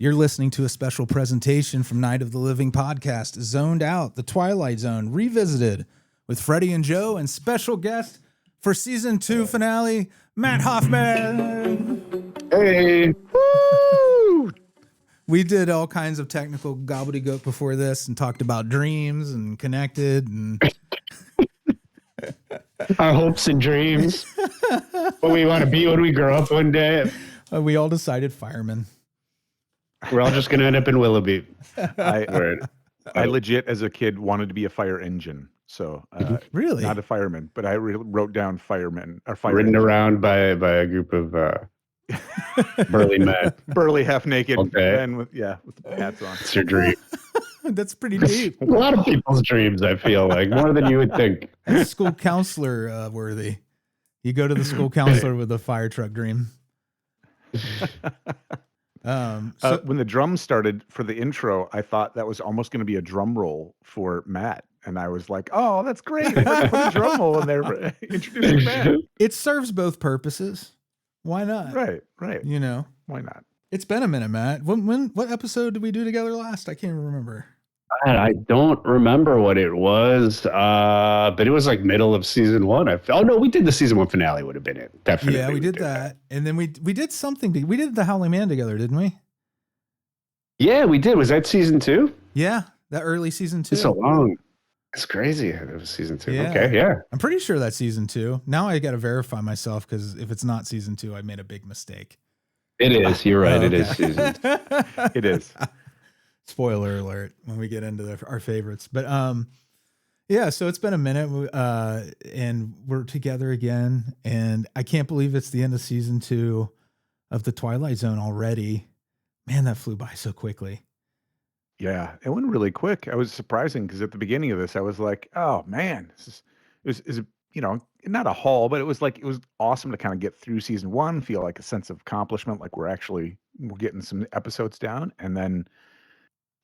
You're listening to a special presentation from Night of the Living podcast, Zoned Out, the Twilight Zone, revisited with Freddy and Joe and special guest for season 2 finale, Matt Hoffman. Hey. Woo! We did all kinds of technical gobbledygook before this and talked about dreams and connected and Our hopes and dreams. What we want to be when we grow up one day. we all decided firemen. We're all just going to end up in Willoughby. I legit, as a kid, wanted to be a fire engine. So Really? not a fireman, but I wrote down firemen or fire Ridden engine. around by a group of burly men. burly, half naked, Okay. men with the hats on. It's your dream. That's pretty deep. A lot of people's dreams, I feel like, more than you would think. That's school counselor worthy. You go to the school counselor with a fire truck dream. When the drums started for the intro, I thought that was almost going to be a drum roll for Matt. And I was like, oh, that's great. Put a drum roll in there for introducing Matt. It serves both purposes. Why not? Right. You know, Why not? it's been a minute, Matt. What episode did we do together last? I can't remember. I don't remember what it was, but it was like middle of season 1. No, we did the season 1 finale. Would have been it. Definitely. Yeah, we did that. And then we did something. We did the Howling Man together, didn't we? Yeah, we did. Was that season 2? Yeah, that early season 2. It's so long. It's crazy. It was season 2. Yeah. Okay, yeah. I'm pretty sure that's season 2. Now I got to verify myself because if it's not season 2, I made a big mistake. It is. You're right. Oh, It okay. is season 2. It is. Spoiler alert when we get into our favorites. But yeah, so it's been a minute and we're together again. And I can't believe it's the end of season 2 of the Twilight Zone already. Man, that flew by so quickly. Yeah, it went really quick. I was surprising because at the beginning of this, I was like, "Oh man, this is not a haul, but it was awesome to kind of get through season 1, feel like a sense of accomplishment, like we're getting some episodes down, and then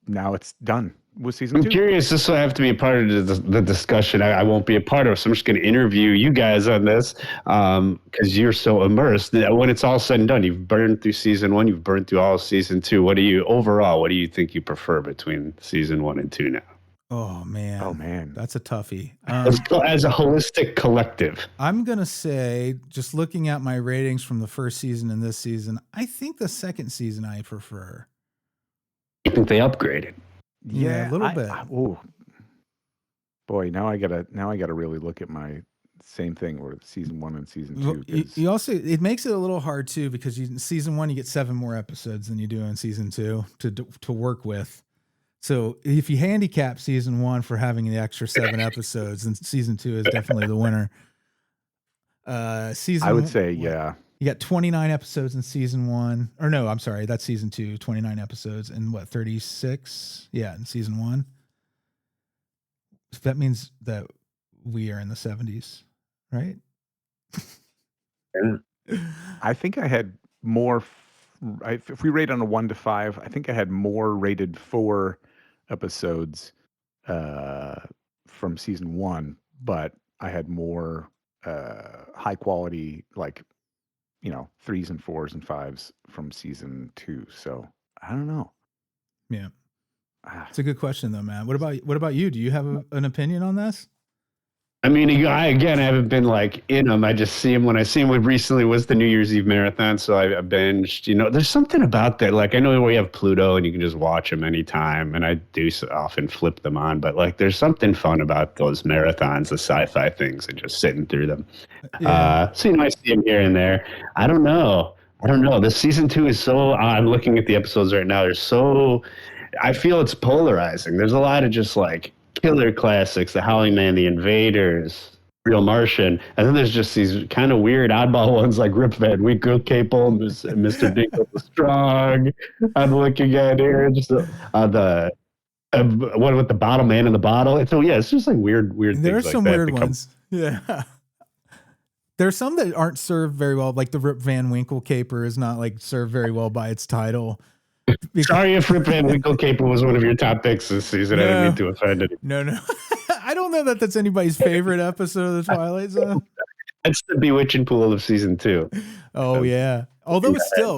now it's done with season I'm 2." curious. This will have to be a part of the discussion. I won't be a part of, so I'm just going to interview you guys on this because you're so immersed. When it's all said and done, you've burned through season 1, you've burned through all of season 2. What do you think you prefer between season 1 and 2 now? Oh man, that's a toughie. As a holistic collective, I'm gonna say, just looking at my ratings from the first season and this season, I think the second season I prefer. I think they upgraded. Yeah, a little bit. Oh boy, now I gotta really look at my same thing or season 1 and season 2. Well, you also, it makes it a little hard too because in season 1 you get 7 more episodes than you do in season 2 to work with. So if you handicap season 1 for having the extra 7 episodes, then season 2 is definitely the winner. I would say, yeah. You got 29 episodes in season 1. Or no, I'm sorry, that's season 2, 29 episodes and 36? Yeah, in season 1. So that means that we are in the 70s, right? I think I had more. If we rate on a 1 to 5, I think I had more rated 4 episodes from season 1, but I had more high quality, 3s and 4s and 5s from season 2. So I don't know. Yeah, it's a good question though, man. What about you? Do you have an opinion on this? I mean, I haven't been in them. I just see them when I see them. Recently was the New Year's Eve marathon, so I binged. There's something about that. I know we have Pluto and you can just watch them anytime, and I do often flip them on. But there's something fun about those marathons, the sci-fi things, and just sitting through them. Yeah. So I see them here and there. I don't know. This season 2 is so. I'm looking at the episodes right now. They're so. I feel it's polarizing. There's a lot of just killer classics, The Howling Man, The Invaders, Real Martian, and then there's just these kind of weird oddball ones like Rip Van Winkle, Capel, Mr. Dingle the Strong. I'm looking at here, just the one with the bottle man in the bottle. So yeah, it's just weird There are things some that weird ones. Yeah. There's some that aren't served very well, like the Rip Van Winkle caper is not served very well by its title. Sorry if Rip Van Winkle Caper was one of your top picks this season. I didn't mean to offend it. No. I don't know that that's anybody's favorite episode of the Twilight Zone. That's the bewitching pool of season 2. Oh, yeah. Although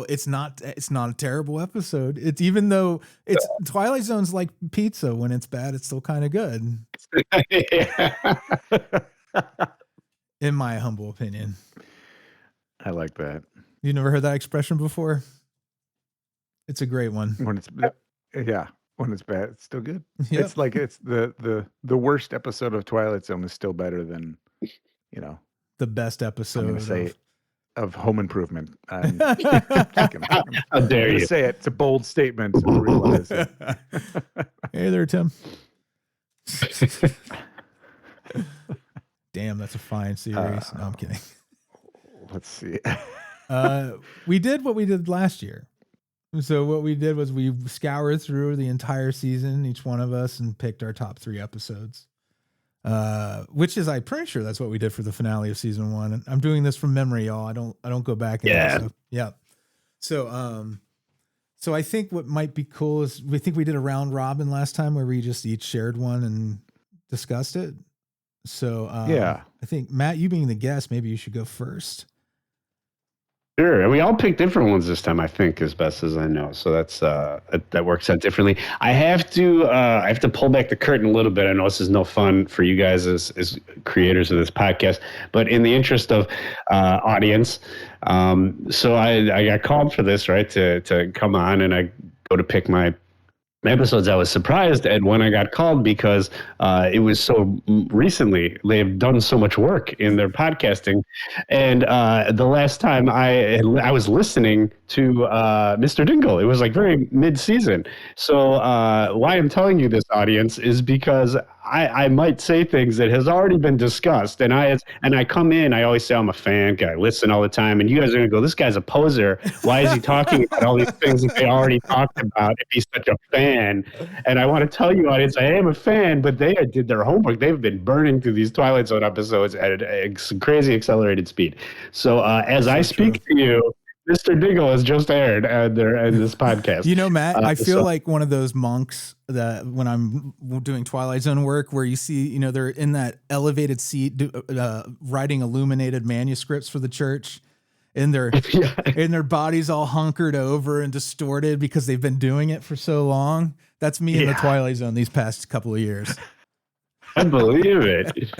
it's not a terrible episode. It's, even though it's Twilight Zone's like pizza, when it's bad, it's still kind of good. In my humble opinion. I like that. You never heard that expression before? It's a great one. When it's when it's bad, it's still good. Yep. It's like it's the worst episode of Twilight Zone is still better than, the best episode. I'm going to say of Home Improvement. I'm How dare you say it? It's a bold statement. I realize it. Hey there, Tim. Damn, that's a fine series. No, I'm kidding. Let's see. We did what we did last year. So what we did was we scoured through the entire season, each one of us, and picked our top 3 episodes. Which is, I'm pretty sure that's what we did for the finale of season 1. And I'm doing this from memory, y'all. I don't go back. Yeah. So I think what might be cool is we did a round robin last time where we just each shared one and discussed it. So I think, Matt, you being the guest, maybe you should go first. Sure. And we all picked different ones this time, I think, as best as I know. So that's that works out differently. I have to pull back the curtain a little bit. I know this is no fun for you guys as creators of this podcast, but in the interest of audience, so I got called for this, right, to come on, and I go to pick my episodes. I was surprised at when I got called because it was so recently. They've done so much work in their podcasting, and the last time I was listening to Mr. Dingle, it was like very mid-season. So why I'm telling you this, audience, is because I might say things that has already been discussed, and I come in. I always say I'm a fan. I listen all the time, and you guys are gonna go, "This guy's a poser. Why is he talking about all these things that they already talked about if he's such a fan?" And I want to tell you, audience, I am a fan, but they did their homework. They've been burning through these Twilight Zone episodes at a crazy accelerated speed. So as I speak to you, Mr. Dingle has just aired in this podcast. Matt, I feel like one of those monks that when I'm doing Twilight Zone work where you see, they're in that elevated seat writing illuminated manuscripts for the church, and their bodies all hunkered over and distorted because they've been doing it for so long. That's me in the Twilight Zone these past couple of years. I believe it.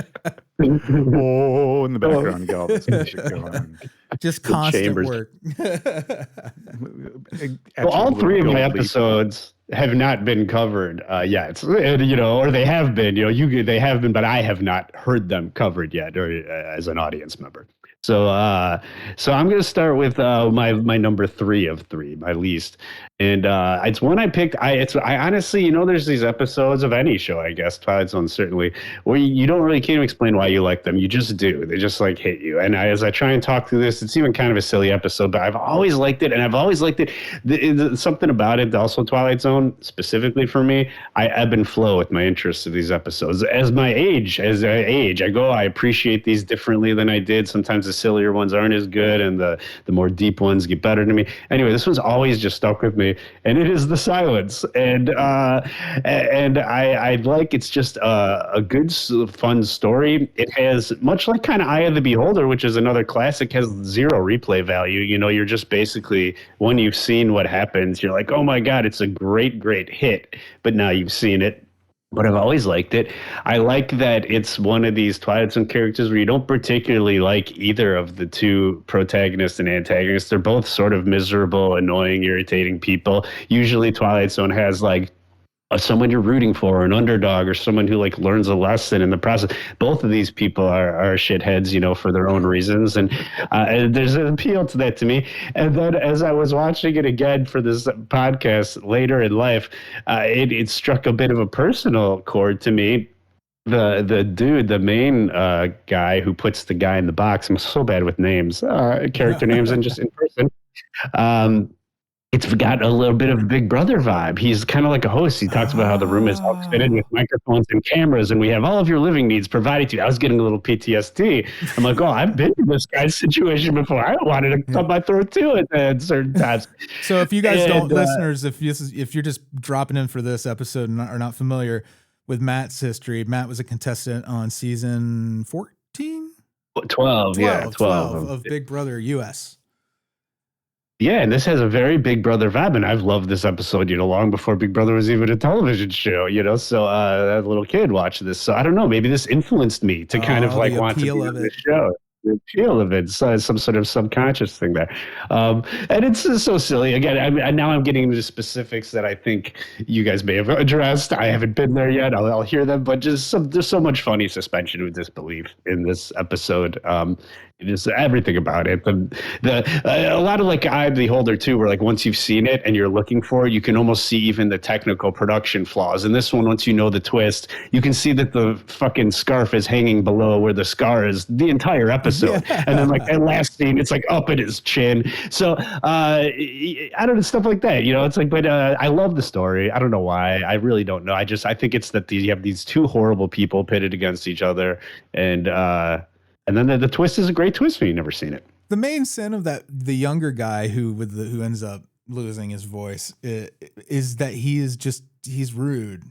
Oh, in the background, you got all this music going. Just constant chambers. work. Well, all 3 of my episodes have not been covered yet, or they have been. They have been, but I have not heard them covered yet, or as an audience member. So I'm going to start with my number 3 of 3, my least, and it's one I picked. I honestly, there's these episodes of any show, I guess, Twilight Zone certainly, where you don't really can't explain why you like them. You just do. They just like hit you. And as I try and talk through this, it's even kind of a silly episode, but I've always liked it, and I've always liked it. Something about it, also Twilight Zone specifically for me, I ebb and flow with my interest of these episodes. As I age, I appreciate these differently than I did. Sometimes the sillier ones aren't as good, and the more deep ones get better to me. Anyway, this one's always just stuck with me, and it is The Silence. And I like, it's just a good, fun story. It has, much like kind of Eye of the Beholder, which is another classic, has 0 replay value. You're just basically, when you've seen what happens, you're like, oh my God, it's a great, great hit. But now you've seen it. But I've always liked it. I like that it's one of these Twilight Zone characters where you don't particularly like either of the 2 protagonists and antagonists. They're both sort of miserable, annoying, irritating people. Usually Twilight Zone has like someone you're rooting for, an underdog, or someone who like learns a lesson in the process. Both of these people are shitheads, for their own reasons, and there's an appeal to that to me. And then as I was watching it again for this podcast later in life, it struck a bit of a personal chord to me. The dude, the main guy who puts the guy in the box. I'm so bad with names, character names, and just in person. It's got a little bit of Big Brother vibe. He's kind of like a host. He talks about how the room is outfitted with microphones and cameras, and we have all of your living needs provided to you. I was getting a little PTSD. I'm like, I've been in this guy's situation before. I wanted to cut my throat too at certain times. So if you guys listeners, if you're just dropping in for this episode and are not familiar with Matt's history, Matt was a contestant on season 14? 12 of Big Brother US. Yeah, and this has a very Big Brother vibe, and I've loved this episode, long before Big Brother was even a television show, So that little kid watched this. So I don't know, maybe this influenced me to kind of like the want to be appeal on of this it. show. The appeal of it, so some sort of subconscious thing there, and it's just so silly. Again, now I'm getting into specifics that I think you guys may have addressed. I haven't been there yet. I'll hear them, but there's so much funny suspension of disbelief in this episode. Just everything about it. A lot of like Eye of the Beholder too, where like once you've seen it and you're looking for it, you can almost see even the technical production flaws. In this one, once you know the twist, you can see that the fucking scarf is hanging below where the scar is the entire episode. Yeah. And then like that last scene, it's like up at his chin. So I don't know, stuff like that. It's like, but I love the story. I don't know why. I really don't know. I think it's that you have these two horrible people pitted against each other, and then the twist is a great twist when you've never seen it. The main sin of the younger guy who ends up losing his voice is that he's rude,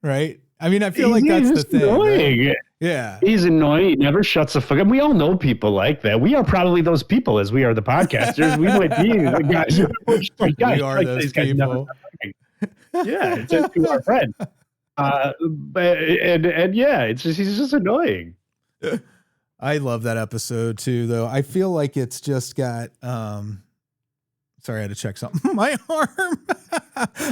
right? I mean, I feel like that's the thing. Annoying. Right? Yeah, he's annoying. He never shuts the fuck up. We all know people like that. We are probably those people, as we are the podcasters. We might be the guys. We are like those people. Yeah, it's just to our friend. And yeah, it's just he's just annoying. I love that episode too, though. I feel like it's just got sorry, I had to check something. My arm.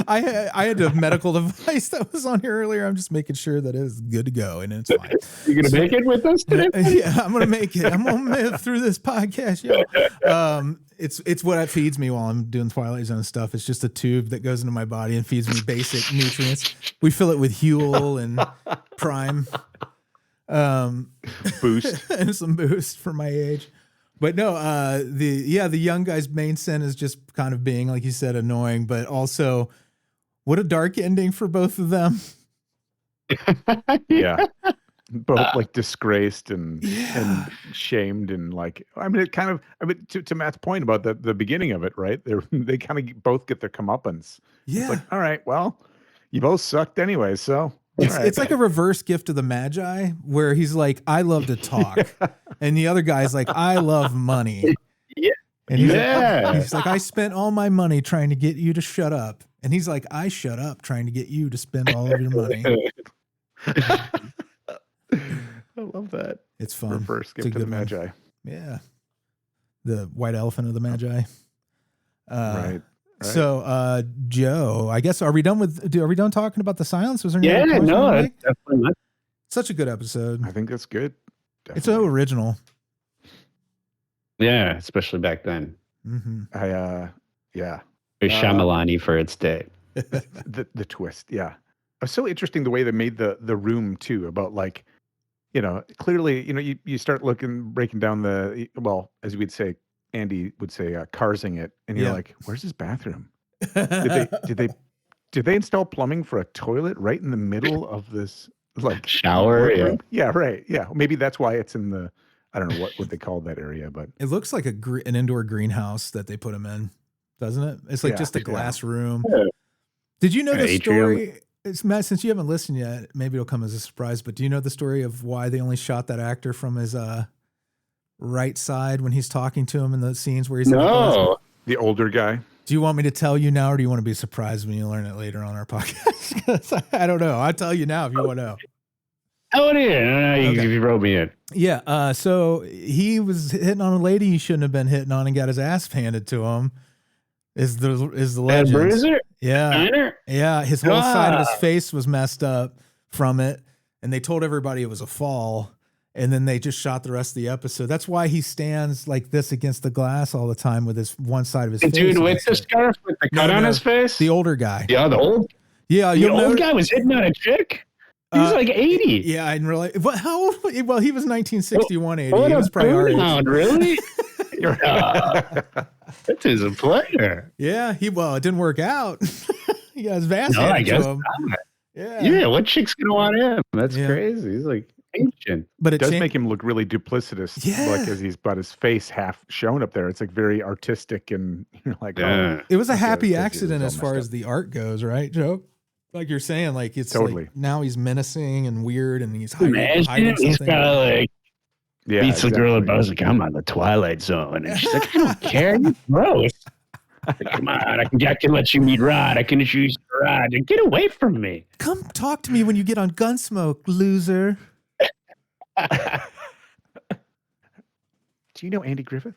I had a medical device that was on here earlier. I'm just making sure that it is good to go and it's fine. You gonna make it with us today? Yeah, I'm gonna make it. I'm gonna live through this podcast. Yo. It's what it feeds me while I'm doing Twilight Zone stuff. It's just a tube that goes into my body and feeds me basic nutrients. We fill it with Huel and Prime. Boost. And some boost for my age. But no, the young guy's main sin is just kind of being, like you said, annoying, but also what a dark ending for both of them. Yeah. Both like disgraced and shamed and like, I mean, to Matt's point about the beginning of it, right? They kind of both get their comeuppance. Yeah. It's like, all right, well, you both sucked anyway, so. It's like a reverse gift of the Magi where he's like, I love to talk. And the other guy's like, I love money. Yeah. And he's like, I spent all my money trying to get you to shut up. And he's like, I shut up trying to get you to spend all of your money. I love that. It's fun. Reverse gift to the Magi. Yeah. The white elephant of the Magi. Right. So, Joe, I guess, are we done talking about the silence? Was there any no, that's definitely not. Such a good episode. I think that's good. Definitely. It's so original. Yeah, especially back then. Mm-hmm. Yeah. Very Shyamalan-y for its day. The twist, yeah. It was so interesting the way they made the room too, about like, clearly, you start breaking down as we'd say, Andy would say, carsing it, and you're like, "Where's his bathroom? Did they install plumbing for a toilet right in the middle of this like shower?" Room? Yeah, right. Yeah, maybe that's why it's in the. I don't know what they call that area, but it looks like an indoor greenhouse that they put him in, doesn't it? It's like just a glass room. Yeah. Did you know the story? It's Matt, since you haven't listened yet, maybe it'll come as a surprise. But do you know the story of why they only shot that actor from his right side when he's talking to him in the scenes where he's the older guy? Do you want me to tell you now, or do you want to be surprised when you learn it later on our podcast? I don't know. I'll tell you now if you want to know. Oh, yeah. You wrote me in. Yeah. So he was hitting on a lady he shouldn't have been hitting on and got his ass handed to him. Is the legend? Bruiser? Yeah. Steiner? Yeah. His whole side of his face was messed up from it, and they told everybody it was a fall. And then they just shot the rest of the episode. That's why he stands like this against the glass all the time with his one side of his face. The dude with the scarf with the cut on his face? The older guy. Yeah, the old guy was hitting on a chick? He was like 80. Yeah, I didn't realize. Well, how old? Well, he was 1961, 80. What he was probably our age. Really? That is a player. Yeah, it didn't work out. He got his ass I guess to him. Not. Yeah, what chick's going to want him? That's crazy. He's like ancient. But it does make him look really duplicitous. Yeah. Like as he's got his face half shown up there. It's like very artistic and you're like, it was a happy accident as far as the art goes, right, Joe? Like you're saying, like it's totally. Like now he's menacing and weird and he's hiding something. He's got like beats the girl about like, I'm on the Twilight Zone. And she's like, I don't care. You're gross. Come on, I can let you meet Rod. I can introduce you to Rod. Get away from me. Come talk to me when you get on Gunsmoke, loser. Do you know Andy Griffith?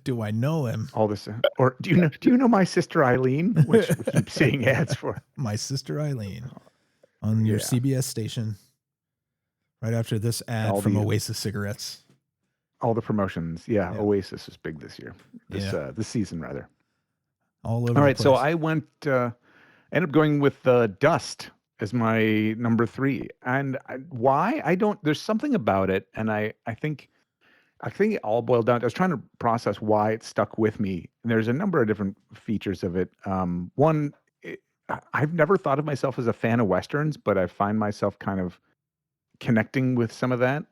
Do I know him? All this, or do you know my sister Eileen, which we keep seeing ads for? My sister Eileen on your CBS station. Right after this ad from Oasis cigarettes. All the promotions, Oasis is big this year. This season rather. All over. All right, so I went. Ended up going with Dust as my number 3, and why I don't. There's something about it, and I think it all boiled down. I was trying to process why it stuck with me. And there's a number of different features of it. One, I've never thought of myself as a fan of Westerns, but I find myself kind of connecting with some of that,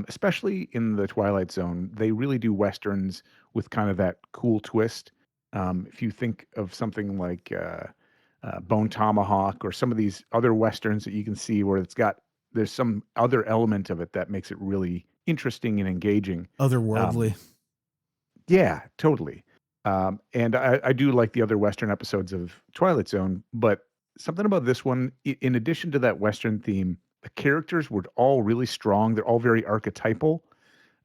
especially in the Twilight Zone. They really do Westerns with kind of that cool twist. If you think of something like Bone Tomahawk or some of these other Westerns that you can see where there's some other element of it that makes it really interesting and engaging. Otherworldly. Yeah, totally. And I do like the other Western episodes of Twilight Zone, but something about this one, in addition to that Western theme, the characters were all really strong. They're all very archetypal.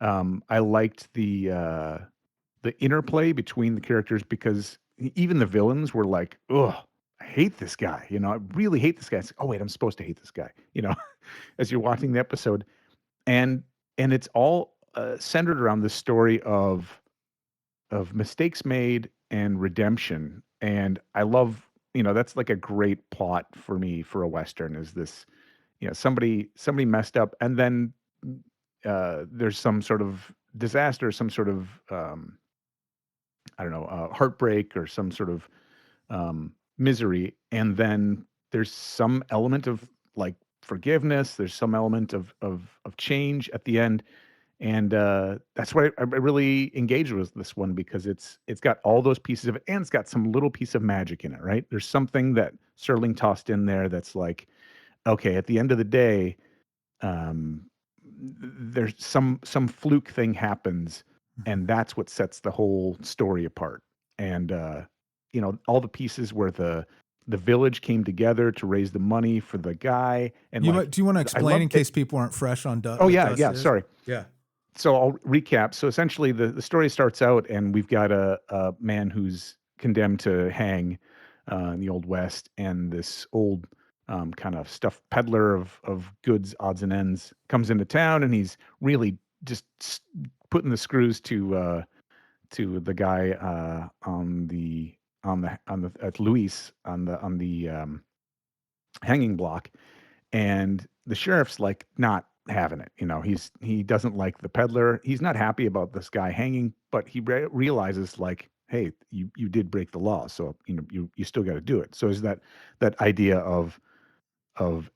I liked the interplay between the characters because even the villains were like, ugh, I hate this guy. I really hate this guy. It's like, oh, wait, I'm supposed to hate this guy, as you're watching the episode. And it's all centered around the story of mistakes made and redemption. And I love, that's like a great plot for me for a Western is this, somebody messed up and then there's some sort of disaster, some sort of, heartbreak or some sort of misery. And then there's some element of like forgiveness. There's some element of change at the end. And that's why I really engaged with this one because it's got all those pieces of it and it's got some little piece of magic in it, right? There's something that Serling tossed in there that's like, okay, at the end of the day, there's some fluke thing happens and that's what sets the whole story apart. And all the pieces where the village came together to raise the money for the guy. And do you want to explain in case people aren't fresh on Dust? Oh yeah. Sorry. Yeah. So I'll recap. So essentially the story starts out and we've got a man who's condemned to hang in the Old West, and this old kind of stuffed peddler of goods, odds and ends comes into town, and he's really just putting the screws to the guy at Luis on the hanging block, and the sheriff's like not having it. He doesn't like the peddler. He's not happy about this guy hanging, but he realizes like, hey, you did break the law, so you still got to do it. So is that idea of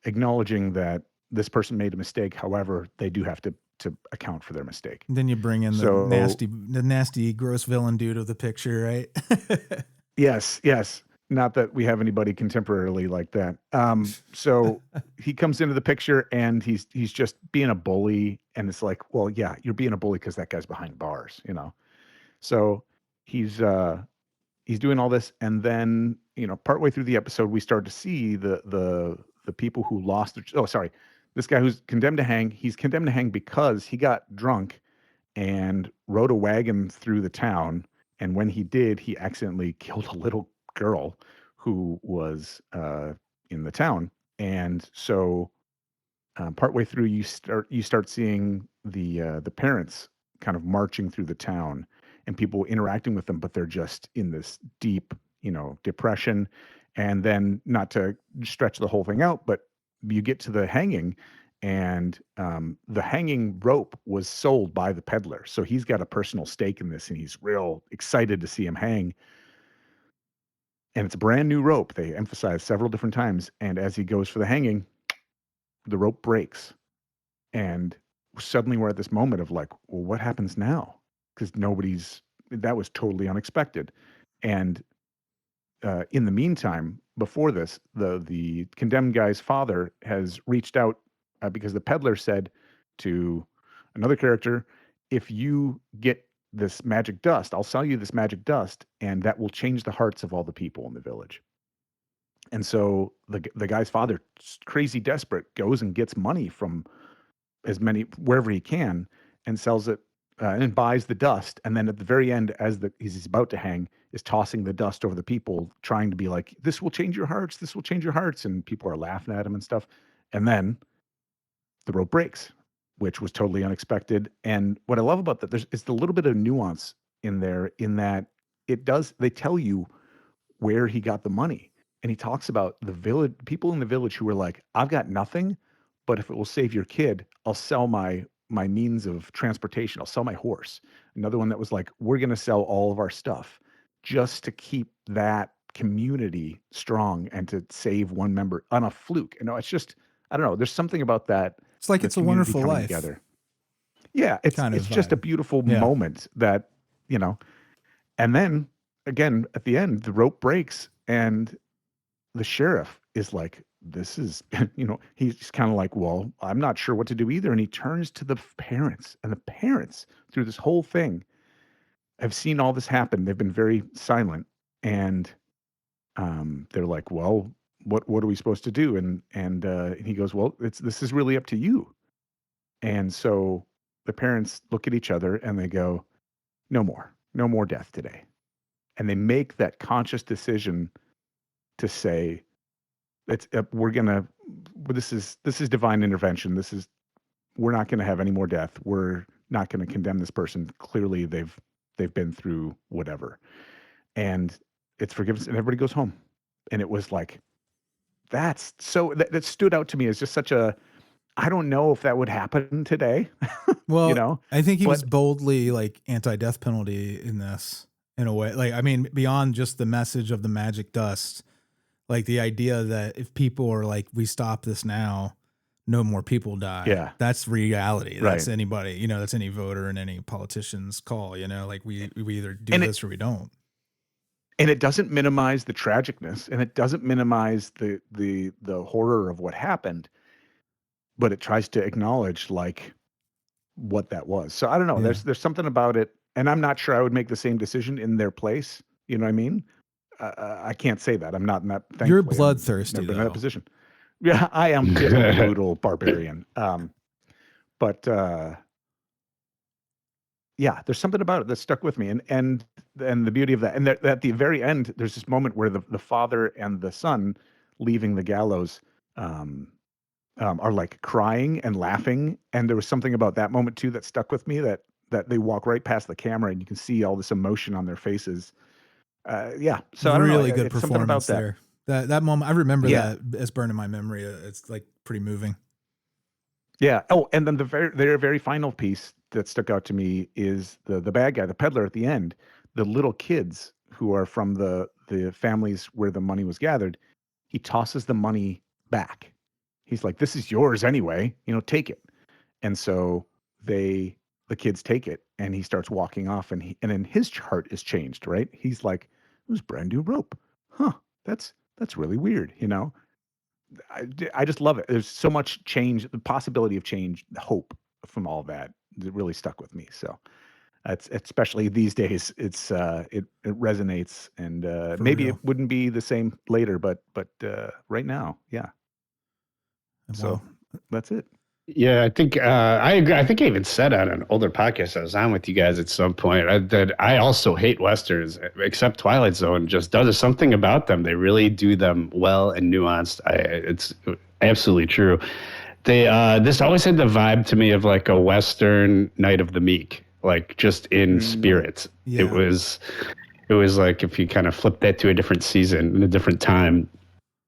acknowledging that this person made a mistake, however they do have to account for their mistake. And then you bring in the nasty gross villain dude of the picture, right? Yes. Not that we have anybody contemporarily like that. So he comes into the picture and he's just being a bully, and it's like, well, yeah, you're being a bully because that guy's behind bars, So he's doing all this, and then partway through the episode, we start to see the people who lost their. This guy who's condemned to hang. He's condemned to hang because he got drunk and rode a wagon through the town, and when he did, he accidentally killed a little girl who was in the town. And so partway through you start seeing the parents kind of marching through the town and people interacting with them, but they're just in this deep depression. And then, not to stretch the whole thing out, but you get to the hanging, and the hanging rope was sold by the peddler, so he's got a personal stake in this and he's real excited to see him hang. And it's a brand new rope, they emphasize several different times. And as he goes for the hanging, the rope breaks. And suddenly we're at this moment of like, well, what happens now? Because that was totally unexpected. And in the meantime, before this, the condemned guy's father has reached out because the peddler said to another character, if you get this magic dust. I'll sell you this magic dust, and that will change the hearts of all the people in the village. And so the guy's father, crazy desperate, goes and gets money from as many wherever he can and sells it and buys the dust. And then at the very end, as he's about to hang, is tossing the dust over the people, trying to be like, "This will change your hearts. This will change your hearts." And people are laughing at him and stuff. And then the rope breaks, which was totally unexpected. And what I love about that, it's a little bit of nuance in there, in that they tell you where he got the money. And he talks about the village, people in the village who were like, "I've got nothing, but if it will save your kid, I'll sell my means of transportation. I'll sell my horse." Another one that was like, "We're going to sell all of our stuff just to keep that community strong and to save one member," on a fluke. It's just, I don't know. There's something about that. It's like It's a Wonderful Life. Together. Yeah, it's just a beautiful moment that, and then again at the end, the rope breaks and the sheriff is like, "This is," he's kind of like, "Well, I'm not sure what to do either." And he turns to the parents, and the parents through this whole thing have seen all this happen. They've been very silent, and they're like, "Well, what are we supposed to do?" And he goes, "Well, this is really up to you." And so the parents look at each other and they go, no more death today. And they make that conscious decision to say, this is divine intervention. We're not going to have any more death. We're not going to condemn this person. Clearly they've been through whatever. And it's forgiveness, and everybody goes home. And it was like, that stood out to me as just such a, I don't know if that would happen today. Well, I think he was boldly like anti-death penalty in this, in a way. Like, I mean, beyond just the message of the magic dust, like the idea that if people are like, "We stop this now, no more people die." Yeah. That's reality. Right. That's anybody, that's any voter and any politician's call, like we either do this or we don't. And it doesn't minimize the tragicness, and it doesn't minimize the horror of what happened, but it tries to acknowledge like what that was. So I don't know. Yeah. There's something about it, and I'm not sure I would make the same decision in their place. You know what I mean? I can't say that. I'm not in that. You're bloodthirsty. Never been in that position. Yeah, I am a brutal barbarian. But yeah, there's something about it that stuck with me, and the beauty of that, and at the very end, there's this moment where the father and the son leaving the gallows are like crying and laughing, and there was something about that moment too that stuck with me, that they walk right past the camera and you can see all this emotion on their faces. Yeah, so I don't really know, good performance there. That moment, I remember that as burned in my memory. It's like pretty moving. Yeah. Oh, and then the very final piece that stuck out to me is the bad guy, the peddler at the end, the little kids who are from the families where the money was gathered. He tosses the money back. He's like, "This is yours anyway, take it." And so the kids take it, and he starts walking off, and then his heart is changed, right? He's like, "It was brand new rope. Huh. That's really weird." I just love it. There's so much change, the possibility of change, the hope from all that really stuck with me. So it's, especially these days, it resonates, and maybe it wouldn't be the same later, but right now, yeah. So that's it. Yeah, I think I agree. I think I even said on an older podcast I was on with you guys at some point that I also hate westerns, except Twilight Zone just does something about them. They really do them well and nuanced. It's absolutely true. This always had the vibe to me of like a Western Night of the Meek, like just in spirit. Yeah. It was like if you kind of flip that to a different season and a different time.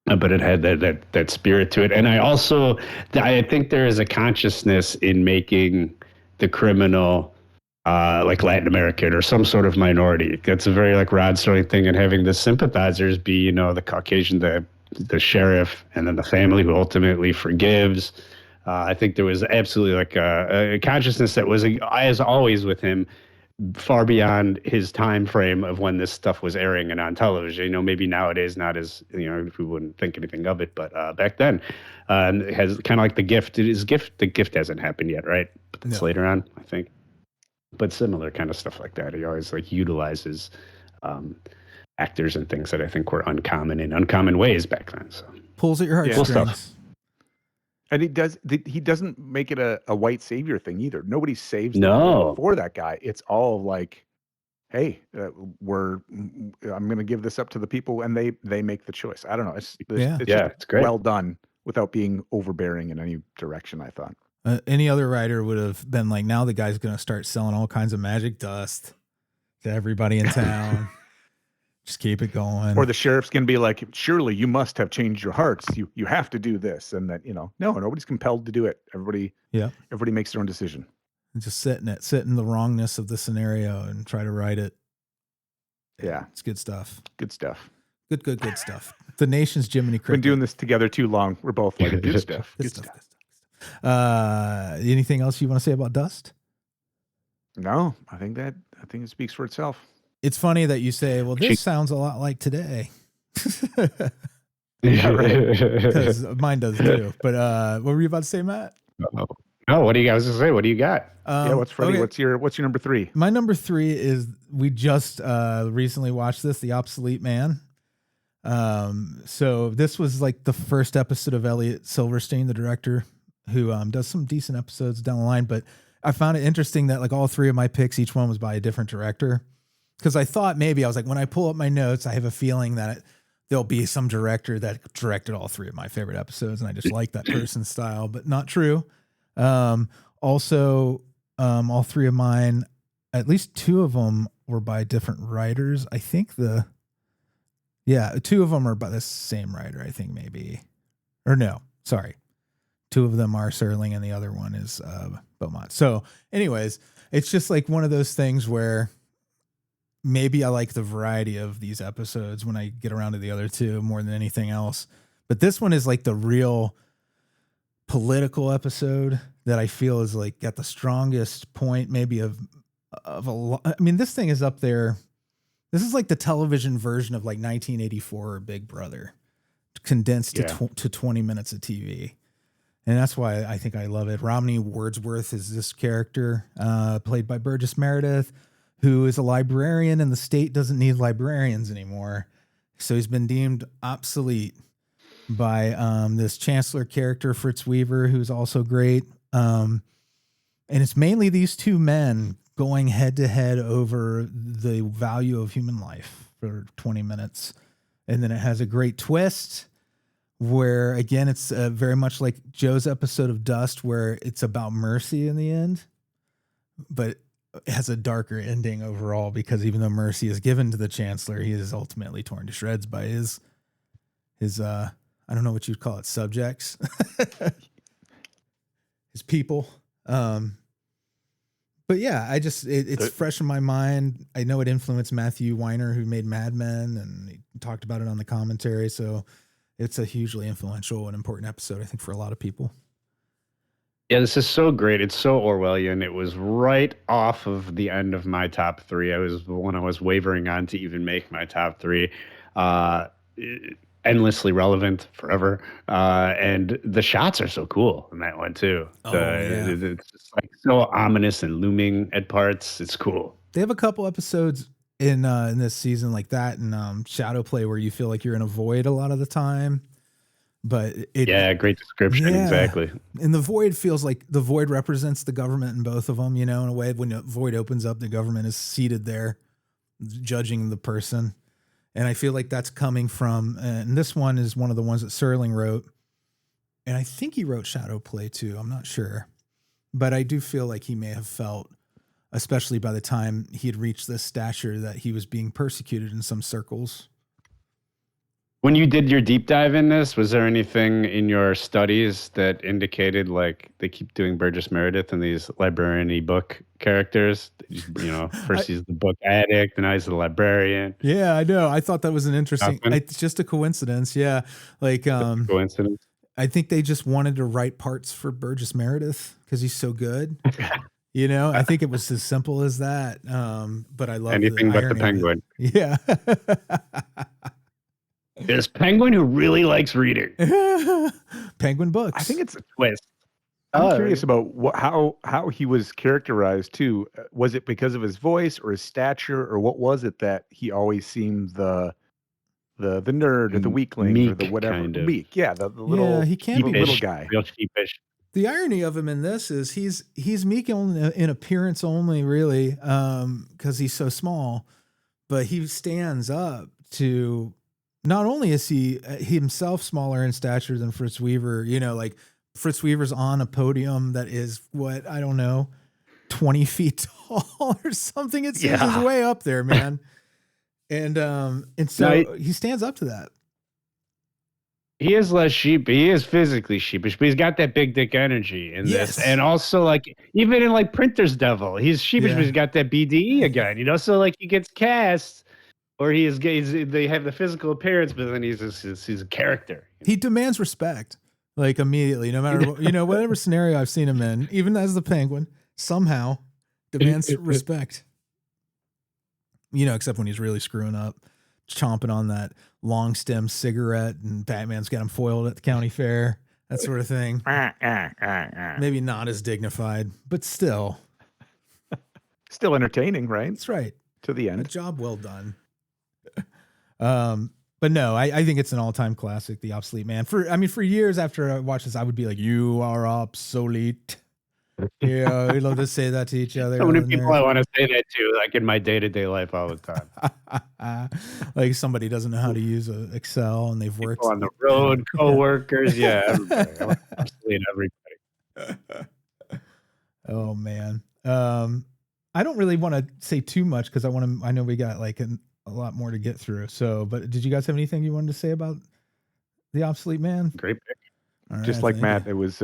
But it had that spirit to it. And I think there is a consciousness in making the criminal like Latin American or some sort of minority. That's a very like Rod Sterling thing, and having the sympathizers be, the Caucasian, the sheriff, and then the family who ultimately forgives. I think there was absolutely like a consciousness that was, as always with him, far beyond his time frame of when this stuff was airing and on television. Maybe nowadays not as, we wouldn't think anything of it, but back then it has kind of like The Gift. The Gift hasn't happened yet, right? But it's later on, I think. but similar kind of stuff like that. He always like utilizes actors and things that I think were uncommon in uncommon ways back then. So Pulls at your Yeah. cool heartstrings. stuff. And he doesn't make it a white savior thing either. Nobody saves No. for that guy. It's all like, hey, I'm going to give this up to the people, and they make the choice. I don't know. It's It's great. well done without being overbearing in any direction, I thought. Any other writer would have been like, now the guy's going to start selling all kinds of magic dust to everybody in town. Just keep it going. Or the sheriff's going to be like, surely you must have changed your hearts. You have to do this. And that, no, nobody's compelled to do it. Everybody makes their own decision. And just sit in the wrongness of the scenario and try to write it. Yeah. It's good stuff. Good stuff. Good stuff. The nation's Jiminy Cricket. Been doing this together too long. We're both like, good stuff. Good stuff. Anything else you want to say about Dust? No, I think it speaks for itself. It's funny that you say, well, this sounds a lot like today. Yeah, right. Because mine does too. But what were you about to say, Matt? Oh, what do you guys say? What do you got? What's Freddy? Okay. What's your number 3? My number 3 is, we just recently watched this, The Obsolete Man. So this was like the first episode of Elliot Silverstein, the director, who does some decent episodes down the line. But I found it interesting that like all 3 of my picks, each one was by a different director. Because I thought maybe, I was like, when I pull up my notes, I have a feeling that there'll be some director that directed all 3 of my favorite episodes, and I just like that person's style, but not true. Also, all 3 of mine, at least 2 of them were by different writers. I think 2 of them are by the same writer, I think maybe. Or no, sorry. 2 of them are Serling and the other one is Beaumont. So anyways, it's just like one of those things where maybe I like the variety of these episodes when I get around to the other 2 more than anything else. But this one is like the real political episode that I feel is like got the strongest point maybe of a lot. I mean, this thing is up there. This is like the television version of like 1984 or Big Brother condensed to 20 minutes of TV. And that's why I think I love it. Romney Wordsworth is this character, played by Burgess Meredith, who is a librarian, and the state doesn't need librarians anymore. So he's been deemed obsolete by this Chancellor character, Fritz Weaver, who's also great. And it's mainly these 2 men going head to head over the value of human life for 20 minutes. And then it has a great twist where, again, it's very much like Joe's episode of Dust, where it's about mercy in the end, but it has a darker ending overall, because even though mercy is given to the Chancellor, he is ultimately torn to shreds by his I don't know what you'd call it, subjects, his people. But yeah, it's fresh in my mind. I know it influenced Matthew Weiner, who made Mad Men, and he talked about it on the commentary. So it's a hugely influential and important episode, I think, for a lot of people. Yeah, this is so great. It's so Orwellian. It was right off of the end of my top 3. I was the one I was wavering on to even make my top 3. Endlessly relevant forever. And the shots are so cool in that one too. It's just like so ominous and looming at parts. It's cool. They have a couple episodes in this season like that, and Shadow Play, where you feel like you're in a void a lot of the time. But great description. Yeah. Exactly. And the void feels like the void represents the government in both of them, in a way. When the void opens up, the government is seated there judging the person. And I feel like that's coming from, and this one is one of the ones that Serling wrote. And I think he wrote Shadow Play too. I'm not sure. But I do feel like he may have felt, especially by the time he had reached this stature, that he was being persecuted in some circles. When you did your deep dive in this, was there anything in your studies that indicated like they keep doing Burgess Meredith and these librarian-y book characters? First he's the book addict, and now he's the librarian. Yeah, I know. I thought that was an interesting. It's just a coincidence. Yeah, like coincidence. I think they just wanted to write parts for Burgess Meredith because he's so good. I think it was as simple as that. But I love anything but the Penguin. Yeah. There's Penguin who really likes reading. Penguin books. I think it's twist. I'm Oh, curious about how he was characterized too. Was it because of his voice or his stature, or what was it that he always seemed the nerd or the weakling or the meek whatever kind of meek? Yeah, the Yeah, little he can be little sheepish, guy. real sheepish. The irony of him in this is he's meek only in appearance only, really, because he's so small, but he stands up to. Not only is he himself smaller in stature than Fritz Weaver, like Fritz Weaver's on a podium that is what I don't know, 20 feet tall or something. It seems he's way up there, man. And so he stands up to that. He is less sheep. He is physically sheepish, but he's got that big dick energy in this. And also, like, even in like Printer's Devil, he's sheepish, but he's got that BDE again, So like he gets cast, or they have the physical appearance, but then he's a character. He demands respect, like immediately, no matter what, whatever scenario I've seen him in, even as the Penguin, somehow demands respect. Except when he's really screwing up, chomping on that long stem cigarette, and Batman's got him foiled at the county fair, that sort of thing. Maybe not as dignified, but still entertaining, right? That's right. To the end. A job well done. But no, I think it's an all-time classic, The Obsolete Man. For years after I watched this, I would be like, "You are obsolete." Yeah, we love to say that to each other. So many people I want to say that to, like in my day-to-day life all the time. Like somebody doesn't know how to use Excel and they've worked people on the road, coworkers, everybody. Obsolete everybody. Oh man. I don't really want to say too much because I know we got like a lot more to get through. So, but did you guys have anything you wanted to say about The Obsolete Man? Great pick. Right, just like Matt, it was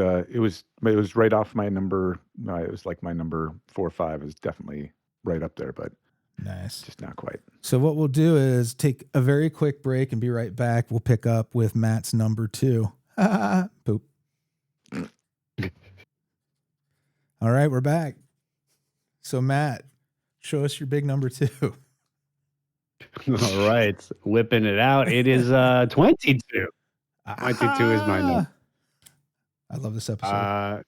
right off my number. No, it was like my number 4 or 5 is definitely right up there, but nice, just not quite. So what we'll do is take a very quick break and be right back. We'll pick up with Matt's number 2. Poop. All right, we're back. So Matt, show us your big number 2. All right, whipping it out. It is 22. 22 is my number. I love this episode.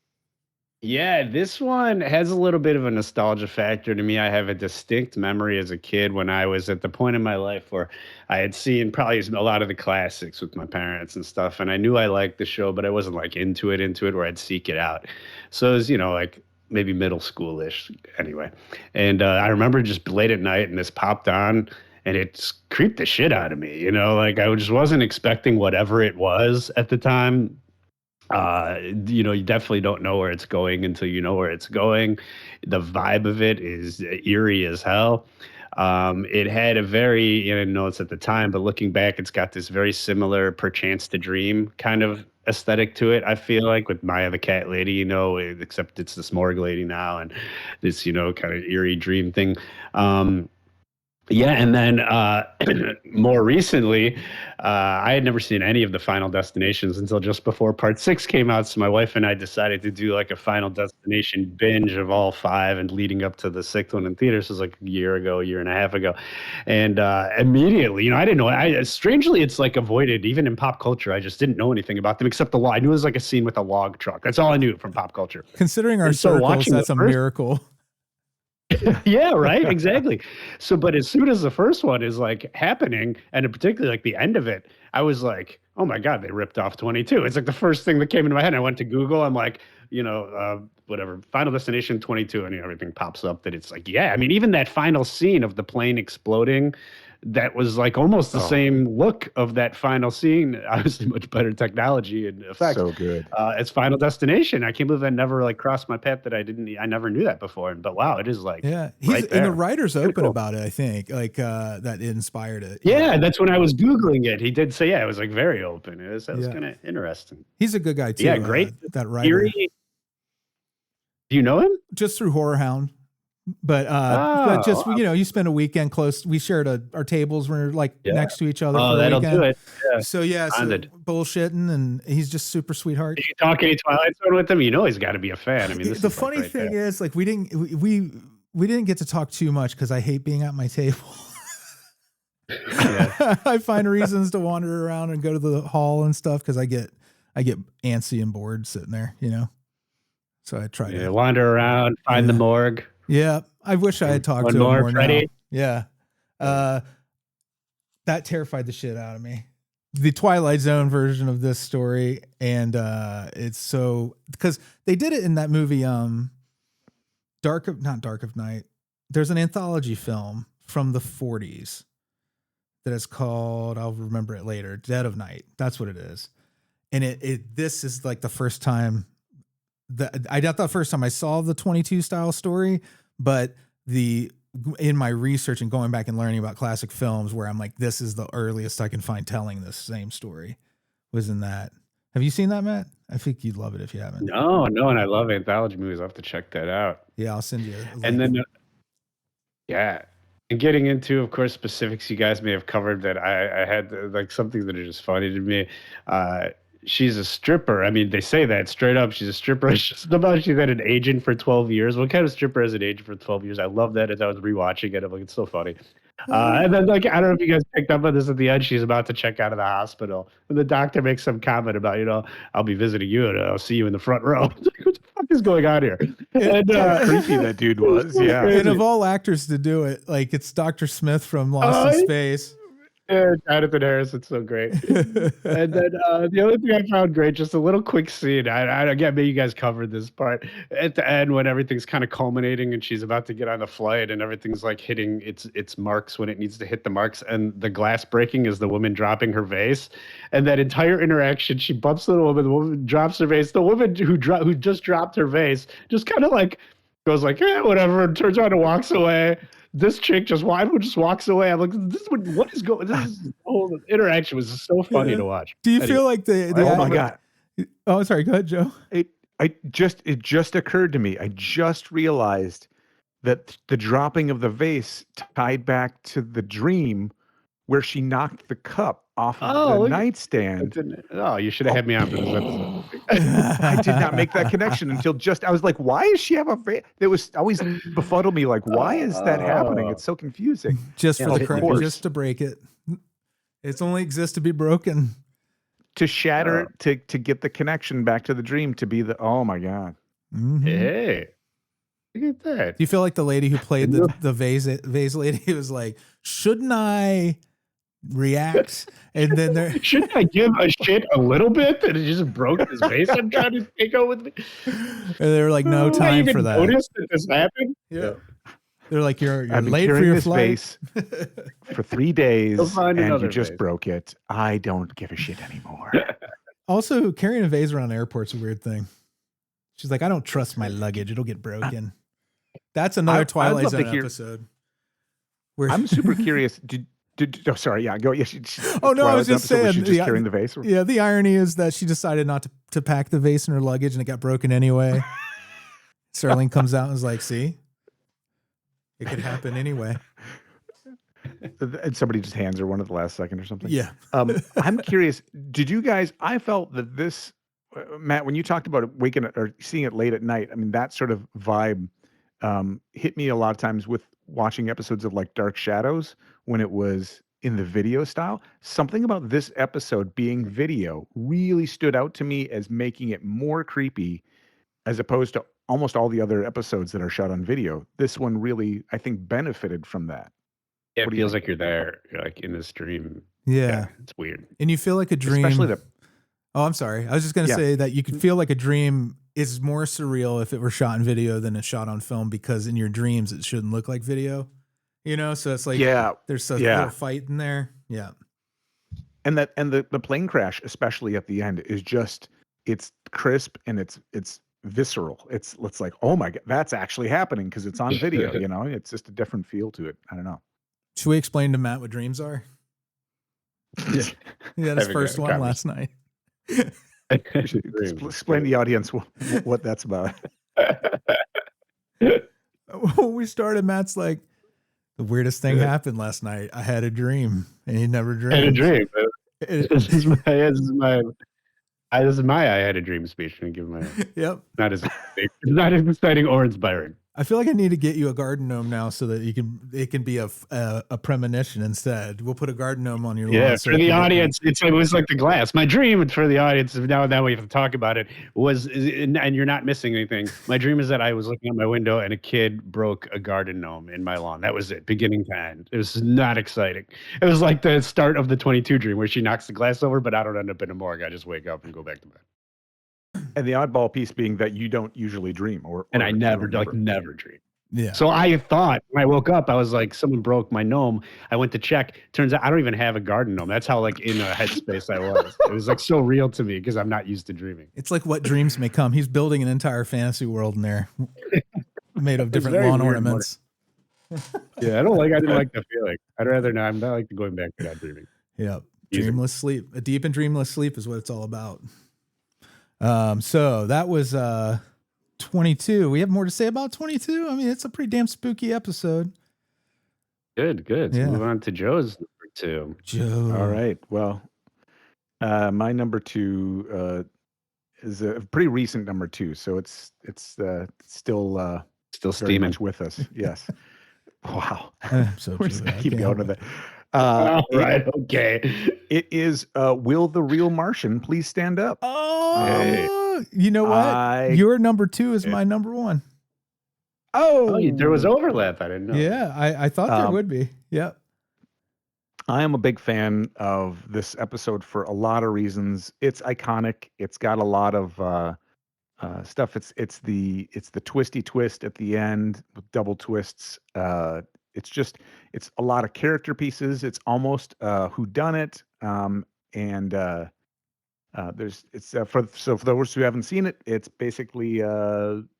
Yeah, this one has a little bit of a nostalgia factor to me. I have a distinct memory as a kid when I was at the point in my life where I had seen probably a lot of the classics with my parents and stuff, and I knew I liked the show, but I wasn't like into it where I'd seek it out. So it was, like maybe middle schoolish anyway. And I remember just late at night and this popped on and it creeped the shit out of me, like I just wasn't expecting whatever it was at the time. You definitely don't know where it's going until you know where it's going. The vibe of it is eerie as hell. It had a very, I didn't know it's at the time, but looking back, it's got this very similar Perchance to Dream kind of aesthetic to it. I feel like with Maya the Cat Lady, except it's this morgue lady now and this, kind of eerie dream thing. Yeah, and then more recently, I had never seen any of the Final Destinations until just before Part 6 came out. So my wife and I decided to do like a Final Destination binge of all 5 and leading up to the 6th one in theaters. This was like a year and a half ago. And immediately, I didn't know. Strangely, it's like avoided, even in pop culture. I just didn't know anything about them except the log. I knew it was like a scene with a log truck. That's all I knew from pop culture. Considering our circles, that's a miracle. Yeah, right. Exactly. So, but as soon as the first one is like happening, and particularly like the end of it, I was like, oh my God, they ripped off 22. It's like the first thing that came into my head. I went to Google. I'm like, whatever, Final Destination 22, and everything pops up that it's like, yeah. I mean, even that final scene of the plane exploding, that was like almost the same look of that final scene. Obviously, much better technology and effects. So good. It's Final Destination. I can't believe that never like crossed my path that I never knew that before. But wow, it is like he's right there. And the writer's open about it. I think like that inspired it. Yeah, that's when I was Googling it. He did say, it was like very open. It was kind of interesting. He's a good guy too. Yeah, great. That writer. Do you know him? Just through Horror Hound. But just you spend a weekend close. We shared our tables were like next to each other. Oh, for that'll weekend. do it. Yeah. So bullshitting, and he's just super sweetheart. Did you talk any Twilight Zone with him? He's got to be a fan. I mean, the funny thing is, like, we didn't get to talk too much because I hate being at my table. I find reasons to wander around and go to the hall and stuff because I get antsy and bored sitting there. So I tried Yeah, to wander around, find the morgue. Yeah, I wish I had talked One to him more, more Freddy. now. Yeah. That terrified the shit out of me. The Twilight Zone version of this story, and it's so because they did it in that movie, not Dark of Night. There's an anthology film from the 40s that is called, I'll remember it later, Dead of Night. That's what it is. And this is like the first time that I thought the first time I saw the 22 style story, but in my research and going back and learning about classic films where I'm like, this is the earliest I can find telling this same story was in that. Have you seen that, Matt? I think you'd love it if you haven't. No, and I love anthology movies. I'll have to check that out. Yeah, I'll send you a link. And then, yeah. And getting into, of course, specifics you guys may have covered that I had like something that is just funny to me. She's a stripper. I mean, they say that straight up. She's a stripper. It's just about she's had an agent for 12 years. What kind of stripper has an agent for 12 years? I love that. As I was rewatching it, I'm like, it's so funny. And then, like, I don't know if you guys picked up on this at the end. She's about to check out of the hospital. And the doctor makes some comment about, I'll be visiting you and I'll see you in the front row. What the fuck is going on here? And creepy that dude was. Yeah. And of all actors to do it, like it's Dr. Smith from Lost in Space. Yeah, Jonathan Harris, it's so great. And then the other thing I found great, just a little quick scene. Again, maybe you guys covered this part at the end when everything's kind of culminating and she's about to get on the flight and everything's like hitting its marks when it needs to hit the marks, and the glass breaking is the woman dropping her vase. And that entire interaction, she bumps the woman drops her vase. The woman who just dropped her vase just kind of like goes like, whatever, and turns around and walks away. This chick just walks away. I'm like, what is going? This whole interaction was so funny to watch. Do you feel like oh my god? Oh, sorry. Go ahead, Joe. It just occurred to me. I just realized that the dropping of the vase tied back to the dream where she knocked the cup off of the nightstand. You should have had me on for this episode. I did not make that connection until I was like, why does she have a vase? It was always befuddled me, like, why is that happening? It's so confusing. Just for the credit, just to break it. It's only exists to be broken. To shatter it, to get the connection back to the dream, to be oh my God. Mm-hmm. Hey. Look at that. Do you feel like the lady who played the vase lady was like, shouldn't I react? And then shouldn't I give a shit a little bit that it just broke this vase I'm trying to take out with me? And they were like, no time for that. Notice that this happened? Yeah. They're like, you're I've been late for your flight vase for 3 days and you just vase. broke it. I don't give a shit anymore. Also, carrying a vase around the airport's a weird thing. She's like, I don't trust my luggage. It'll get broken. That's another Twilight Zone episode. I'm super curious. Sorry. Yeah, go. Yeah. Oh no, I was just saying. She just carrying the vase. Yeah, the irony is that she decided not to pack the vase in her luggage, and it got broken anyway. Sterling comes out and is like, "See, it could happen anyway." And somebody just hands her one at the last second or something. Yeah. I'm curious. Did you guys? I felt that this, Matt, when you talked about it, waking or seeing it late at night. I mean, that sort of vibe hit me a lot of times with watching episodes of like Dark Shadows when it was in the video style. Something about this episode being video really stood out to me as making it more creepy as opposed to almost all the other episodes that are shot on video. This one really, I think, benefited from that. Yeah, it feels like you're there, like in this dream. Yeah. It's weird. And you feel like a dream. Especially Oh, I'm sorry. I was just going to say that you can feel like a dream is more surreal if it were shot in video than it's shot on film, because in your dreams it shouldn't look like video, so it's like, there's a little fight in there. Yeah. And the plane crash, especially at the end, is just, it's crisp and it's visceral. It's like, oh my God, that's actually happening because it's on video, it's just a different feel to it. I don't know. Should we explain to Matt what dreams are? Yeah. He had his first one last night. Explain to the audience what that's about. When we started, Matt's like, the weirdest thing happened last night. I had a dream, and he never dreamed. I had a dream. This is my I had a dream speech. And give my yep. Not as exciting or inspiring. I feel like I need to get you a garden gnome now so that it can be a premonition instead. We'll put a garden gnome on your lawn. Yeah, So for the audience, it was like the glass. My dream for the audience, now we have to talk about it, and you're not missing anything. My dream is that I was looking out my window and a kid broke a garden gnome in my lawn. That was it, beginning to end. It was not exciting. It was like the start of the 22 dream where she knocks the glass over, but I don't end up in a morgue. I just wake up and go back to bed. And the oddball piece being that you don't usually dream, and I never dream. Yeah. So I thought when I woke up, I was like, someone broke my gnome. I went to check. Turns out I don't even have a garden gnome. That's how like in a headspace I was. It was like so real to me because I'm not used to dreaming. It's like what dreams may come. He's building an entire fantasy world in there, made of different lawn ornaments. Yeah, I didn't like the feeling. I'd rather not. I'm not like going back to that dreaming. Yep. Dreamless sleep. A deep and dreamless sleep is what it's all about. So that was 22. We have more to say about 22. I mean, it's a pretty damn spooky episode. Good. Let's move on to Joe's number 2. Joe. All right. Well, my number 2 is a pretty recent number 2, so it's still steaming much with us. Yes. Wow. So we're just gonna keep going with it. Right. Okay. It is Will the Real Martian Please Stand Up? Oh, hey. You know what? Your number 2 is my number 1. Oh, there was overlap. I didn't know. Yeah, I thought there would be. Yep. I am a big fan of this episode for a lot of reasons. It's iconic. It's got a lot of stuff. It's the twisty twist at the end with double twists. It's a lot of character pieces. It's almost whodunit. For those who haven't seen it, it's basically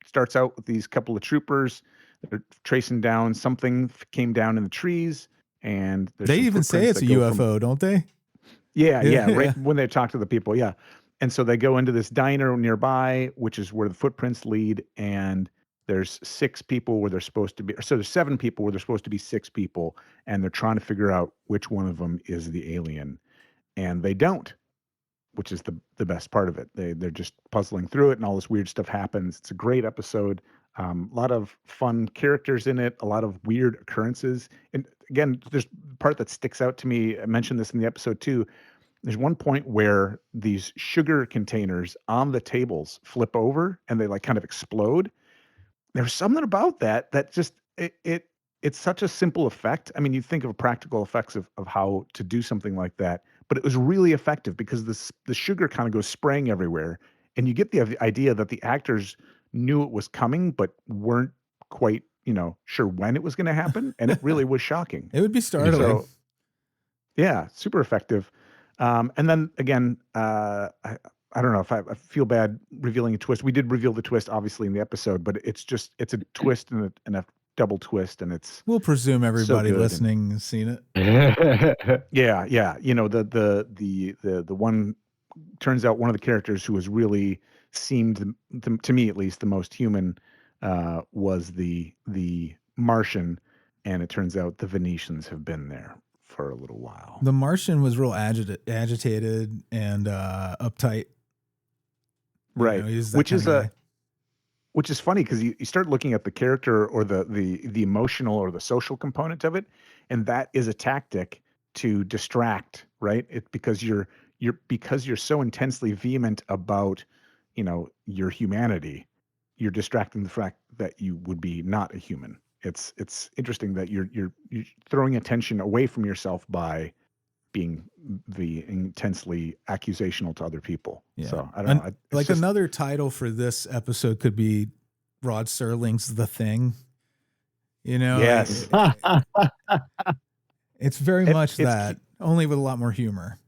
starts out with these couple of troopers that are tracing down something came down in the trees, and they even say it's a UFO, don't they? Yeah, right when they talk to the people, yeah. And so they go into this diner nearby, which is where the footprints lead, and there's 6 people where they're supposed to be. So there's 7 people where there's supposed to be 6 people, and they're trying to figure out which one of them is the alien, and they don't, which is the best part of it. They're just puzzling through it, and all this weird stuff happens. It's a great episode. A lot of fun characters in it, a lot of weird occurrences. And again, there's part that sticks out to me. I mentioned this in the episode too. There's one point where these sugar containers on the tables flip over and they like kind of explode. There's something about that just it's such a simple effect. I mean, you think of practical effects of how to do something like that, but it was really effective because the sugar kind of goes spraying everywhere, and you get the idea that the actors knew it was coming but weren't quite sure when it was going to happen, and it really was shocking. It would be startling. So, yeah, super effective. And then again, I don't know if I feel bad revealing a twist. We did reveal the twist obviously in the episode, but it's a twist and a double twist, and we'll presume everybody listening has seen it. Yeah. The one turns out one of the characters who was really seemed to me at least the most human was the Martian, and it turns out the Venetians have been there for a little while. The Martian was real agitated and uptight, right? Which is funny because you start looking at the character or the emotional or the social component of it, and that is a tactic to distract, right? Because you're so intensely vehement about your humanity, you're distracting the fact that you would be not a human. It's interesting that you're throwing attention away from yourself by being intensely accusational to other people. Yeah. So I don't know. Another title for this episode could be Rod Serling's The Thing. Yes. It's very much that, only with a lot more humor.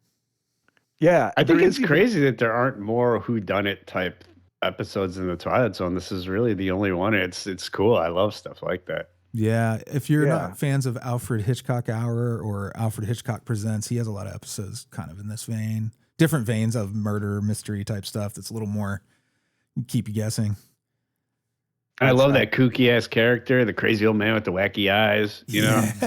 Yeah. I think it's crazy that there aren't more whodunit type episodes in the Twilight Zone. This is really the only one. It's cool. I love stuff like that. Yeah, if you're not fans of Alfred Hitchcock Hour or Alfred Hitchcock Presents, he has a lot of episodes kind of in this vein. Different veins of murder, mystery type stuff that's a little more keep you guessing. I love that kooky ass character, the crazy old man with the wacky eyes, Yes.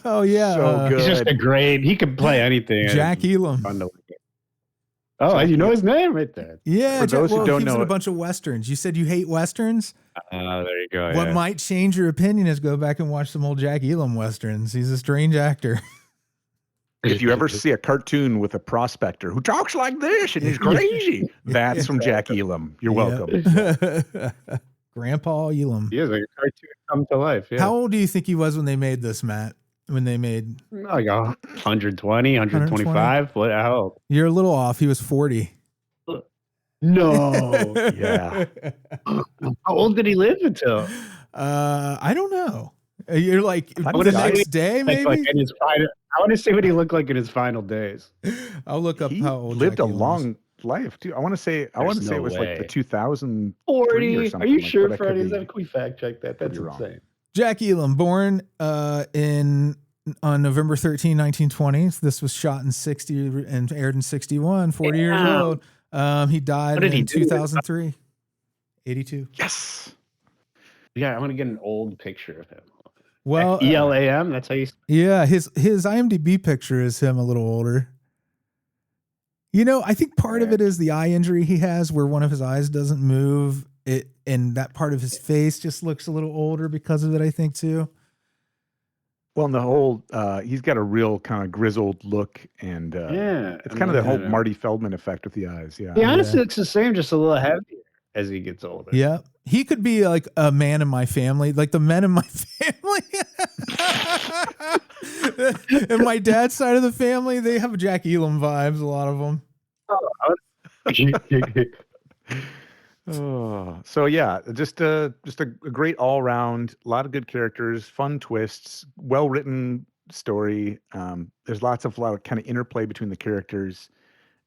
Oh, yeah. So good. He's just he could play anything. Jack Elam. Fun to look Oh, Jackie, you know his name right there. Yeah, For those who don't he was in know a bunch of westerns. You said you hate westerns. Oh, there you go. What yeah. might change your opinion is go back and watch some old Jack Elam westerns. He's a strange actor. if you ever see a cartoon with a prospector who talks like this and he's crazy, that's from Jack Elam. You're welcome. Grandpa Elam. He is like a cartoon come to life. Yeah. How old do you think he was when they made this, Matt? When they made Like 120, 125? What? How old? You're a little off. He was 40. No. Yeah. How old did he live until? I don't know. You're like I the would next say, day, maybe. Like in his final, I want to see what he looked like in his final days. I'll look up he how old lived Jack a Elam long life too. I want to say no it was like the way. 2000 40. or Are something you like sure, that. Freddy? Could be- Can we fact check that? That's be wrong. insane. Jack Elam, born on November 13, 1920. This was shot in 60 and aired in 61, 40 years Damn. old. He died What did he in do? 2003. 82. Yes. Yeah, I want to get an old picture of him. Well, ELAM. That's how you. yeah, his IMDb picture is him a little older. You know, I think part of it is the eye injury he has where one of his eyes doesn't move. And that part of his face just looks a little older because of it, I think, too. Well, and the whole he's got a real kind of grizzled look, and Yeah, it's kind of the whole Marty Feldman effect with the eyes. Yeah. He honestly looks the same, just a little heavier as he gets older. Yeah. He could be like a man in my family, like the men in my family. And my dad's side of the family, they have Jack Elam vibes, a lot of them. Oh, so yeah, just a great all round, a lot of good characters, fun twists, well written story. There's lot of kind of interplay between the characters,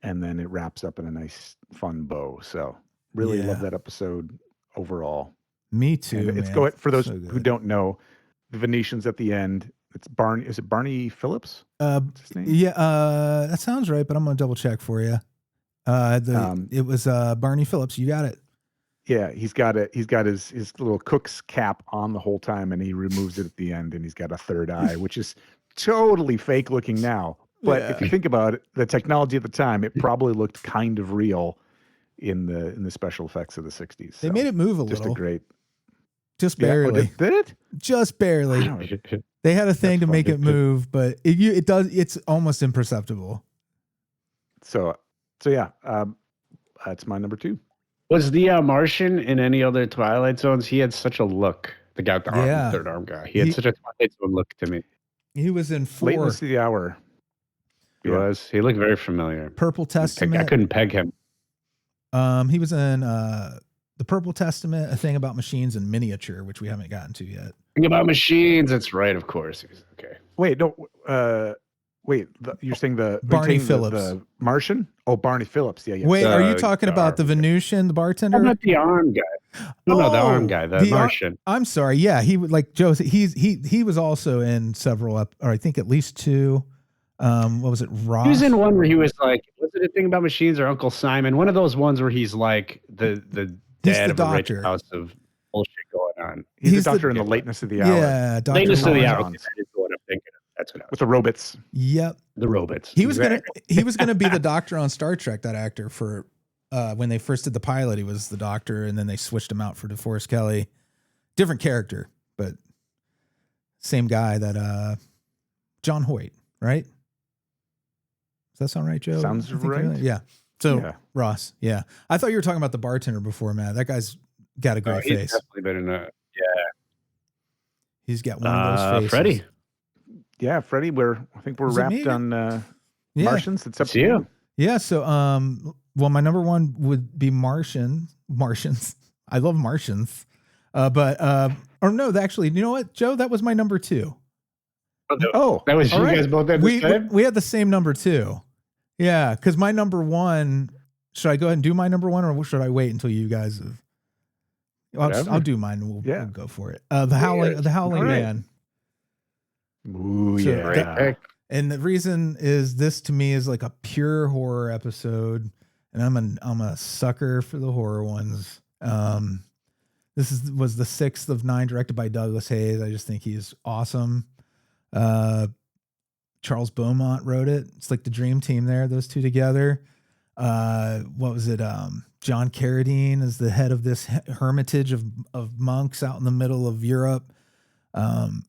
and then it wraps up in a nice fun bow. So really love that episode overall. Me too. And it's man. for those So who good. don't know, the Venetians at the end. It's Barney. Is it Barney Phillips? What's his name? Yeah, that sounds right, but I'm gonna double check for you. It was Barney Phillips. You got it. Yeah, he's got his little cook's cap on the whole time, and he removes it at the end, and he's got a third eye, which is totally fake looking now. But if you think about it, the technology at the time, it probably looked kind of real in the special effects of the 60s. They made it move a just little. a great, Just Yeah, barely. did it? Just barely. Wow. They had a thing That's to make funny. it move, but it does. It's almost imperceptible. So yeah, that's my number 2. Was the Martian in any other Twilight Zones? He had such a look. The guy with the Yeah. third arm guy. He had such a Twilight Zone look to me. He was in 4. Lateness of the Hour. He was. He looked very familiar. Purple I Testament. couldn't peg him. He was in the Purple Testament, a thing about machines in miniature, which we haven't gotten to yet. Think about machines. That's right. Of course. He was, okay. Wait, no. You're saying Barney the Phillips. Martian? Oh, Barney Phillips. Yeah, yeah. Wait, are you The talking about the arm guy. Venusian, the bartender? I'm not the arm guy. No, the arm guy. The Martian. I'm sorry. Yeah, he would like Joe. He was also in several, or I think at least 2. What was it? Ross. He was in one where he was like, was it a thing about machines or Uncle Simon? One of those ones where he's like the He's dad the of a rich doctor. house of bullshit going on. He's the doctor in the Lateness of the Hour. Yeah, Dr. Lateness of the Lawrence. hour. Lawrence. That is what I'm thinking of. That's what I was. With the robots. Yep. The robots. He was Exactly. gonna be the doctor on Star Trek. That actor for when they first did the pilot, he was the doctor, and then they switched him out for DeForest Kelly. Different character, but same guy. That John Hoyt, right? Does that sound right, Joe? Sounds I think you're right. Yeah. So Yeah. Ross, yeah. I thought you were talking about the bartender before, Matt. That guy's got a great He's face. definitely been in a He's got one of those faces. Freddie. Yeah, Freddy. I think we're Is it wrapped me? on Yeah. Martians. It's up It's to you. you. Yeah. So, well, my number 1 would be Martians. I love Martians. Or no, actually, you know what, Joe? That was my number 2. Oh, That was all you right. guys both had the same? We had the same number 2. Yeah. Cause my number 1, should I go ahead and do my number 1 or should I wait until you guys have? I'll do mine. And we'll go for it. The Howling All right. Man. Ooh, So yeah. Great pick. And the reason is this to me is like a pure horror episode, and I'm a sucker for the horror ones. This was the 6th of 9, directed by Douglas Hayes. I just think he's awesome. Charles Beaumont wrote it. It's like the dream team there, those two together. what was it? John Carradine is the head of this hermitage of monks out in the middle of Europe.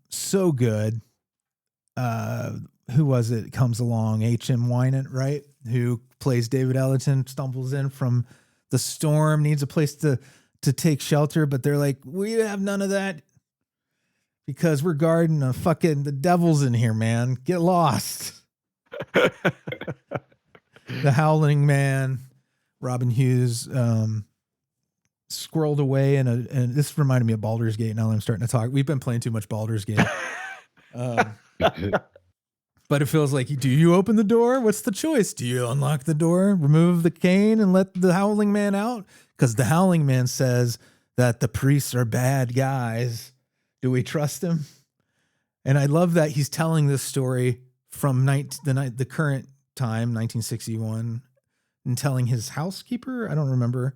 So good. Who was it? Comes along, H.M. Wynant, right? Who plays David Ellington, stumbles in from the storm, needs a place to take shelter, but they're like, we have none of that because we're guarding the devil's in here, man. Get lost. The Howling Man, Robin Hughes, squirreled away and this reminded me of Baldur's Gate. Now that I'm starting to talk, we've been playing too much Baldur's Gate. But it feels like, do you open the door? What's the choice? Do you unlock the door, remove the cane, and let the Howling Man out? Because the Howling Man says that the priests are bad guys. Do we trust him? And I love that he's telling this story from the current time, 1961, and telling his housekeeper, I don't remember,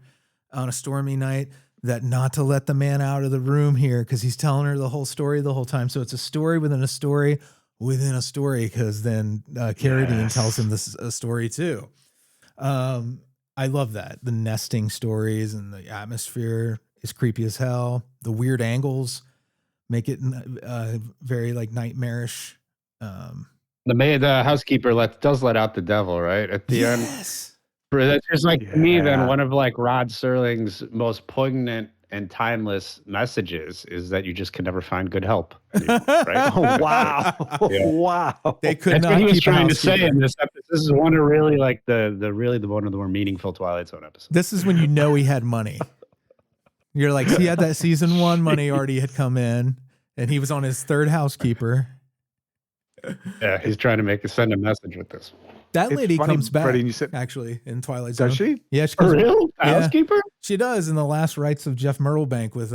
on a stormy night, that not to let the man out of the room here, because he's telling her the whole story the whole time. So it's a story within a story within a story, because then Carradine tells him this a story too. I love that. The nesting stories and the atmosphere is creepy as hell. The weird angles make it very like nightmarish. The housekeeper does let out the devil, right? At the end. That's just like, to me, then one of like Rod Serling's most poignant and timeless messages is that you just can never find good help anymore, right? Oh, wow. Yeah. Wow. They could That's not what he was keep trying to say in this episode. This is one of really like the one of the more meaningful Twilight Zone episodes. This is when you know he had money. You're like, he had that season 1 money already had come in, and he was on his third housekeeper. Yeah, he's trying to send a message with this. That lady comes back, Freddie, you said, actually, in Twilight Zone. does she? Yeah, she comes, real housekeeper? She does in the last rites of Jeff Myrtlebank with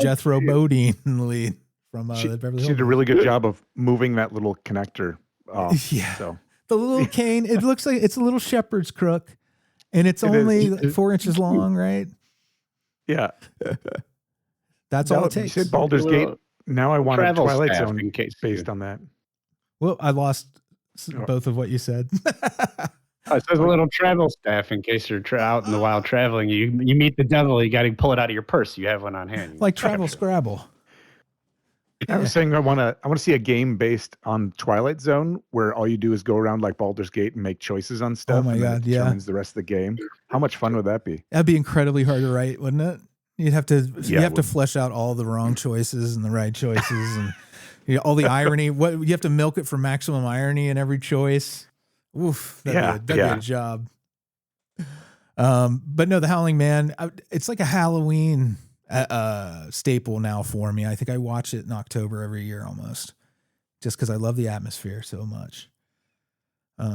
Jethro Bodine in the lead from the Beverly Hills. She did a really good job of moving that little connector off. Yeah. So. The little cane, it looks like it's a little shepherd's crook, and it's only 4 inches long, right? Yeah. That's all it takes. You said Baldur's Gate. Now I want a Twilight Zone based on that. Well, I lost both of what you said. It says a little travel staff in case you're out in the wild traveling. You meet the devil, you got to pull it out of your purse. You have one on hand. Like Travel Scrabble. I was saying I want to see a game based on Twilight Zone where all you do is go around like Baldur's Gate and make choices on stuff. Oh my God, it determines the rest of the game. How much fun would that be? That'd be incredibly hard to write, wouldn't it? You'd have to flesh out all the wrong choices and the right choices and all the irony. What you have to milk it for maximum irony in every choice. Oof, that'd be a job. But no, the Howling Man, it's like a Halloween staple now for me. I think I watch it in October every year almost, just because I love the atmosphere so much. Do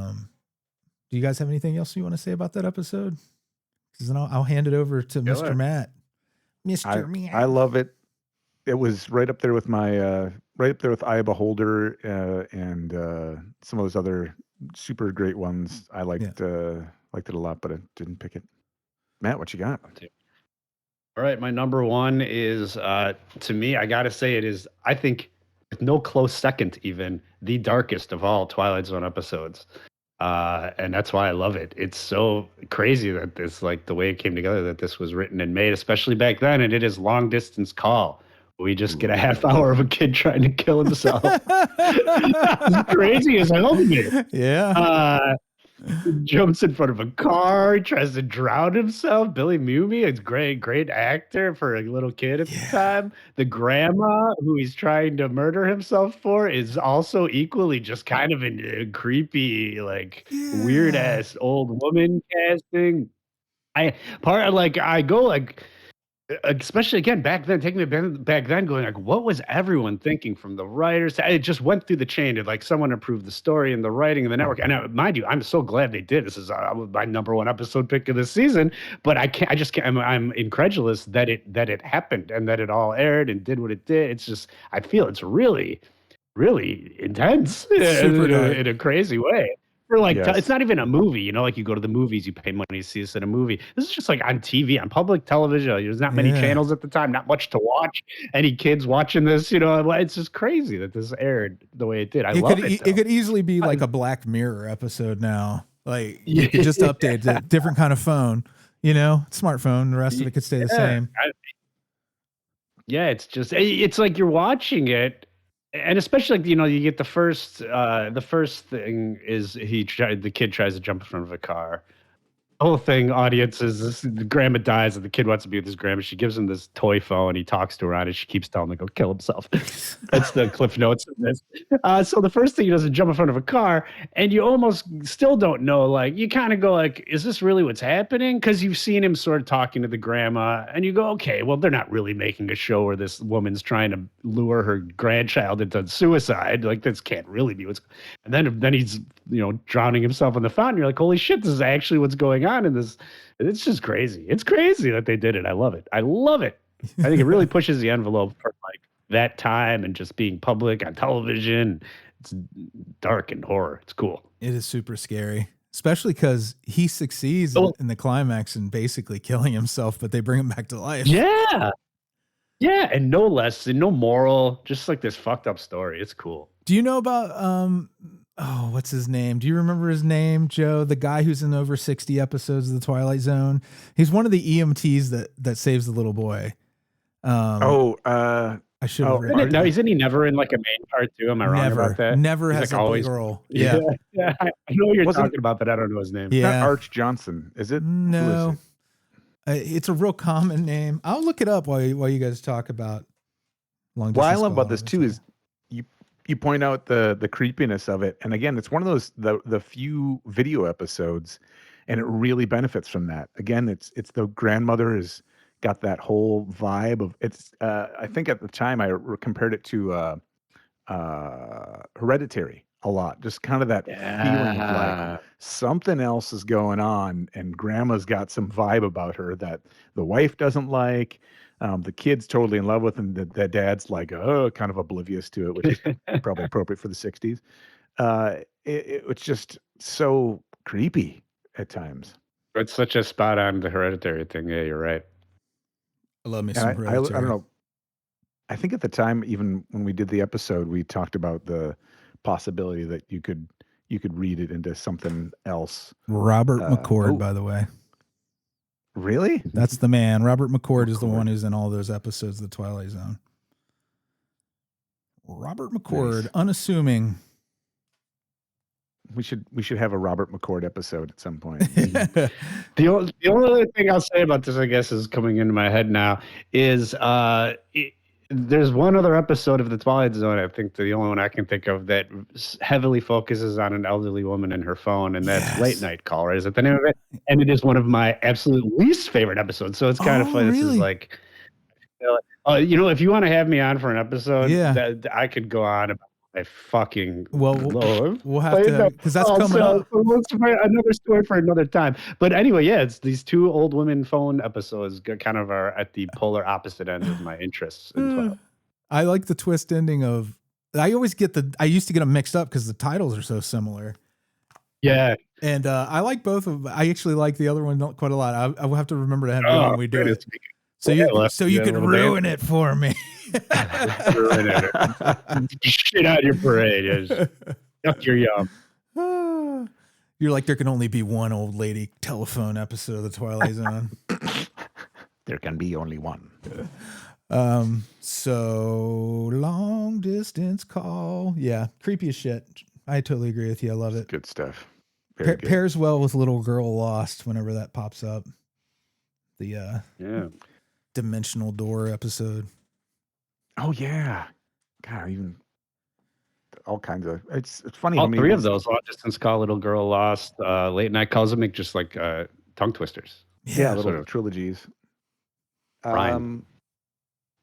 you guys have anything else you want to say about that episode? Because then I'll hand it over to Mr. Matt. Mr. Matt. I love it. It was right up there with my Eye of Beholder and some of those other super great ones. I liked it a lot, but I didn't pick it. Matt, what you got? All right, my number one is to me, I gotta say it is, I think, no close second even, the darkest of all Twilight Zone episodes. And that's why I love it. It's so crazy that this, like the way it came together, that this was written and made, especially back then. And it is Long Distance Call. We just get a half hour of a kid trying to kill himself. It's crazy as hell to me. Yeah. Jumps in front of a car. He tries to drown himself. Billy Mumy, it's great actor for a little kid at the time. The grandma who he's trying to murder himself for is also equally just kind of a creepy, like weird ass old woman casting. Especially again back then, taking it back then, going like, what was everyone thinking from the writers? It just went through the chain of like someone approved the story and the writing and the network. And mind you, I'm so glad they did. This is my number one episode pick of the season. But I just can't. I'm incredulous that it happened and that it all aired and did what it did. It's just, I feel it's really, really intense in a crazy way. For like, it's not even a movie, you know, like you go to the movies, you pay money to see this in a movie. This is just like on TV, on public television. There's not many channels at the time, not much to watch. Any kids watching this, you know, it's just crazy that this aired the way it did. I love it. It could easily be like a Black Mirror episode now. Like you could just update a different kind of phone, smartphone. The rest of it could stay the same. It's like you're watching it, and especially like you get the first thing is the kid tries to jump in front of a car. The whole thing, audience, is the grandma dies and the kid wants to be with his grandma. She gives him this toy phone. He talks to her on it. She keeps telling him to go kill himself. That's the cliff notes of this. So the first thing he does is jump in front of a car, and you almost still don't know. Like you kind of go like, is this really what's happening? Because you've seen him sort of talking to the grandma, and you go, okay, well they're not really making a show where this woman's trying to lure her grandchild into suicide. Like this can't really be what's. And then he's drowning himself in the fountain. You're like, holy shit, this is actually what's going on in this. It's just crazy. It's crazy that they did it. I love it. I think it really pushes the envelope for like that time and just being public on television. It's dark and horror. It's cool. It is super scary, especially because he succeeds in the climax and basically killing himself, but they bring him back to life. Yeah, and no lesson, no moral, just like this fucked up story. It's cool. Do you know about what's his name? Do you remember his name, Joe? The guy who's in over 60 episodes of the Twilight Zone. He's one of the EMTs that saves the little boy. I should have read. No, isn't he never in like a main part too? Am I wrong about that? Never He's has like a always big role. Yeah. I know what you're talking about, but I don't know his name. Yeah, not Arch Johnson, is it? No, it's a real common name. I'll look it up while you guys talk about long distance. What I love about this too is you point out the creepiness of it, and again, it's one of those the few video episodes, and it really benefits from that. Again, it's the grandmother has got that whole vibe of it's. I think at the time I compared it to Hereditary a lot, just kind of that feeling of like something else is going on, and grandma's got some vibe about her that the wife doesn't like. The kid's totally in love with him. The dad's like, kind of oblivious to it, which is probably appropriate for the 60s. It's just so creepy at times. It's such a spot on the Hereditary thing. Yeah, you're right. I love me some Hereditary. I don't know. I think at the time, even when we did the episode, we talked about the possibility that you could read it into something else. Robert McCord, by the way. Really? That's the man. Robert McCord is the one who's in all those episodes of the Twilight Zone. Robert McCord, nice. Unassuming. We should have a Robert McCord episode at some point. The only other thing I'll say about this, I guess, is coming into my head now is there's one other episode of the Twilight Zone, I think the only one I can think of, that heavily focuses on an elderly woman and her phone, and that's Late Night Call, right? Is that the name of it? And it is one of my absolute least favorite episodes. So it's kind of funny. Really? This is like, if you want to have me on for an episode, that I could go on about my fucking love. We'll have to, because that's coming up. Another story for another time. But anyway, it's these two old women phone episodes kind of are at the polar opposite end of my interests in Twilight. I like the twist ending of. I used to get them mixed up because the titles are so similar. Yeah, and I like both of them. I actually like the other one quite a lot. I will have to remember to have you when we do it. So you could ruin it for me. Ruin it. Shit out your parade. Yuck your yum. You're like, there can only be one old lady telephone episode of the Twilight Zone. There can be only one. So long distance call. Yeah, creepy as shit. I totally agree with you. I love it. Good stuff. Very good. Pairs well with Little Girl Lost whenever that pops up. The dimensional door episode. Oh yeah, God, even all kinds of. It's funny. All three of those: Long Distance Call, Little Girl Lost, Late Night Calls, make just like tongue twisters. Yeah, little sort of trilogies. Ryan.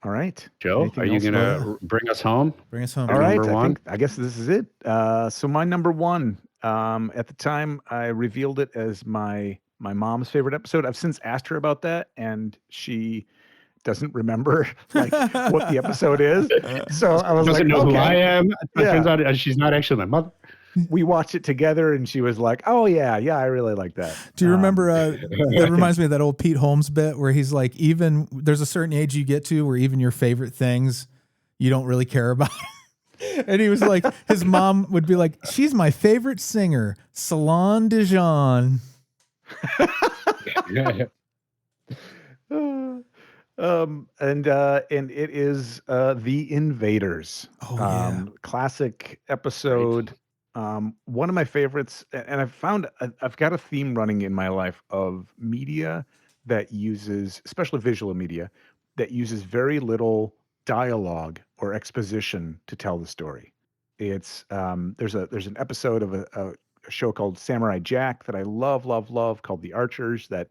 All right, Joe, anything are you gonna bring us home? Bring us home. All right, I guess this is it. So my number one. At the time, I revealed it as my mom's favorite episode. I've since asked her about that, and she doesn't remember what the episode is. So I was doesn't know who I am. It turns out she's not actually my mother. We watched it together, and she was like, "Oh yeah, I really like that." Do you remember? That reminds me of that old Pete Holmes bit where he's like, "Even there's a certain age you get to where even your favorite things you don't really care about." And he was like, his mom would be like, she's my favorite singer, Salon Dijon. And it is The Invaders. Oh, yeah. Classic episode. One of my favorites, and I've got a theme running in my life of media that uses, especially visual media, that uses very little dialogue or exposition to tell the story. It's there's an episode of a show called Samurai Jack that I love called The Archers, that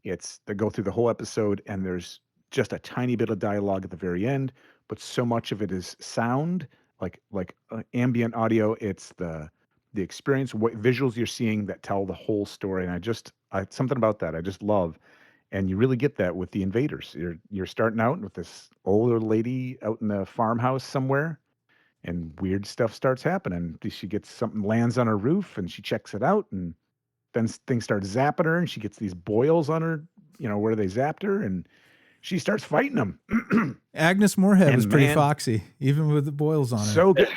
they go through the whole episode and there's just a tiny bit of dialogue at the very end, but so much of it is sound, like ambient audio. It's the experience, what visuals you're seeing that tell the whole story. And something about that I just love. And you really get that with The Invaders. You're starting out with this older lady out in a farmhouse somewhere, and weird stuff starts happening. She gets something, lands on her roof, and she checks it out, and then things start zapping her, and she gets these boils on her, where they zapped her, and she starts fighting them. Agnes Moorehead was pretty man, foxy, even with the boils on her. So good.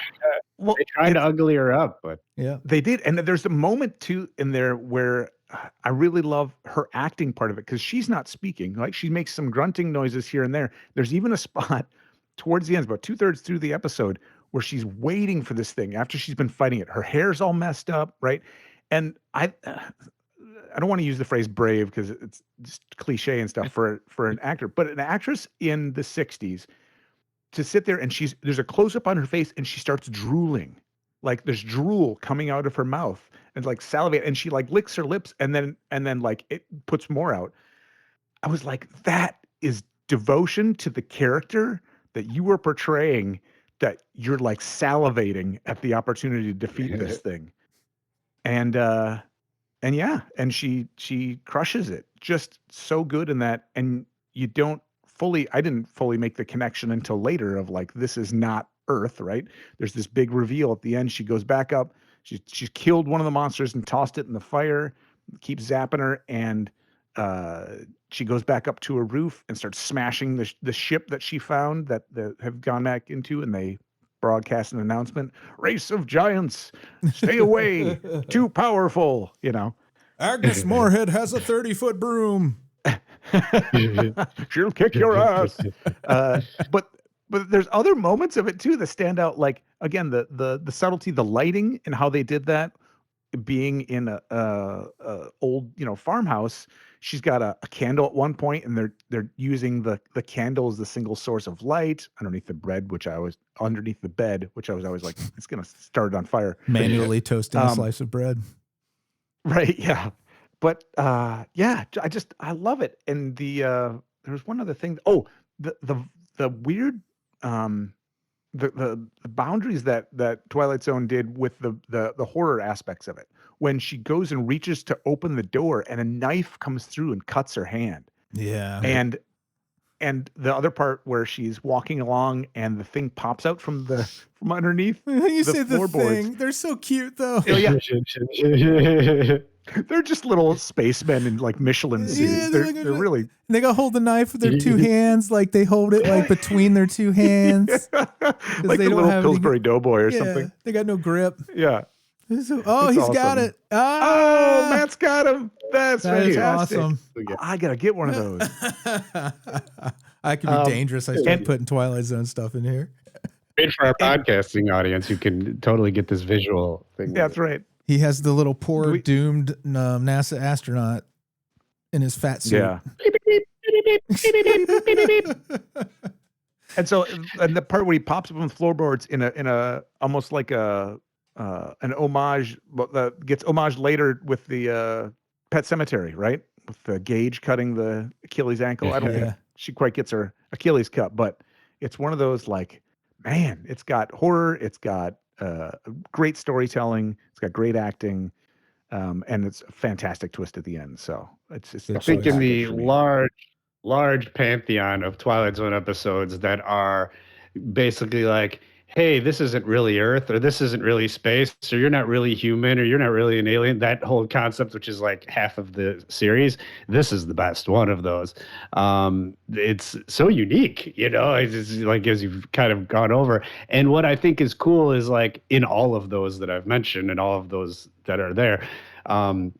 Well, they tried to ugly her up, but yeah, they did. And there's a moment too in there where I really love her acting part of it, because she's not speaking. Like, she makes some grunting noises here and there. There's even a spot towards the end, about 2/3 through the episode, where she's waiting for this thing after she's been fighting it. Her hair's all messed up, right? And I don't want to use the phrase brave because it's just cliche and stuff for an actor, but an actress in the 60s to sit there and there's a close up on her face and she starts drooling. Like, there's drool coming out of her mouth and like salivate, and she like licks her lips and then like it puts more out. I was like, that is devotion to the character that you were portraying, that you're like salivating at the opportunity to defeat this thing. And yeah, and she crushes it just so good in that. And I didn't fully make the connection until later of like, this is not Earth, right? There's this big reveal at the end. She goes back up. She's killed one of the monsters and tossed it in the fire, keeps zapping her, and she goes back up to a roof and starts smashing the ship that she found that have gone back into, and they broadcast an announcement: race of giants, stay away, too powerful, Agnes Moorehead has a 30-foot broom. She'll kick your ass. But there's other moments of it too that stand out, like, again, the subtlety, the lighting, and how they did that, being in a old farmhouse. She's got a candle at one point, and they're using the candle as the single source of light underneath the bed, which I was always like, it's gonna start on fire. Manually toasting a slice of bread. Right, yeah. But yeah, I love it. And there was one other thing. Oh, the weird the boundaries that Twilight Zone did with the horror aspects of it. When she goes and reaches to open the door and a knife comes through and cuts her hand. Yeah. And the other part where she's walking along and the thing pops out from underneath. You say the thing. They're so cute though. Oh, yeah. They're just little spacemen in like Michelin suits. Yeah, they're really. They gotta hold the knife with their two hands, like they hold it like between their two hands. Like the little Pillsbury Doughboy or something. They got no grip. Yeah. He's awesome. Got it. Oh, Matt's got him. That's fantastic. Awesome. I gotta get one of those. I could be dangerous. I start putting Twilight Zone stuff in here. Great for our podcasting audience. You can totally get this visual thing. That's right. He has the little poor doomed NASA astronaut in his fat suit. Yeah. And the part where he pops up on the floorboards in a almost like an homage that gets homage later with the Pet Cemetery, right? With the Gage cutting the Achilles ankle. I don't think she quite gets her Achilles cut, but it's one of those, like, man, it's got horror, it's got great storytelling, it's got great acting, and it's a fantastic twist at the end. So it's I think in the large pantheon of Twilight Zone episodes that are basically like, hey, this isn't really Earth, or this isn't really space, or you're not really human, or you're not really an alien. That whole concept, which is like half of the series, this is the best one of those. It's so unique, it's like as you've kind of gone over. And what I think is cool is like in all of those that I've mentioned and all of those that are there, um,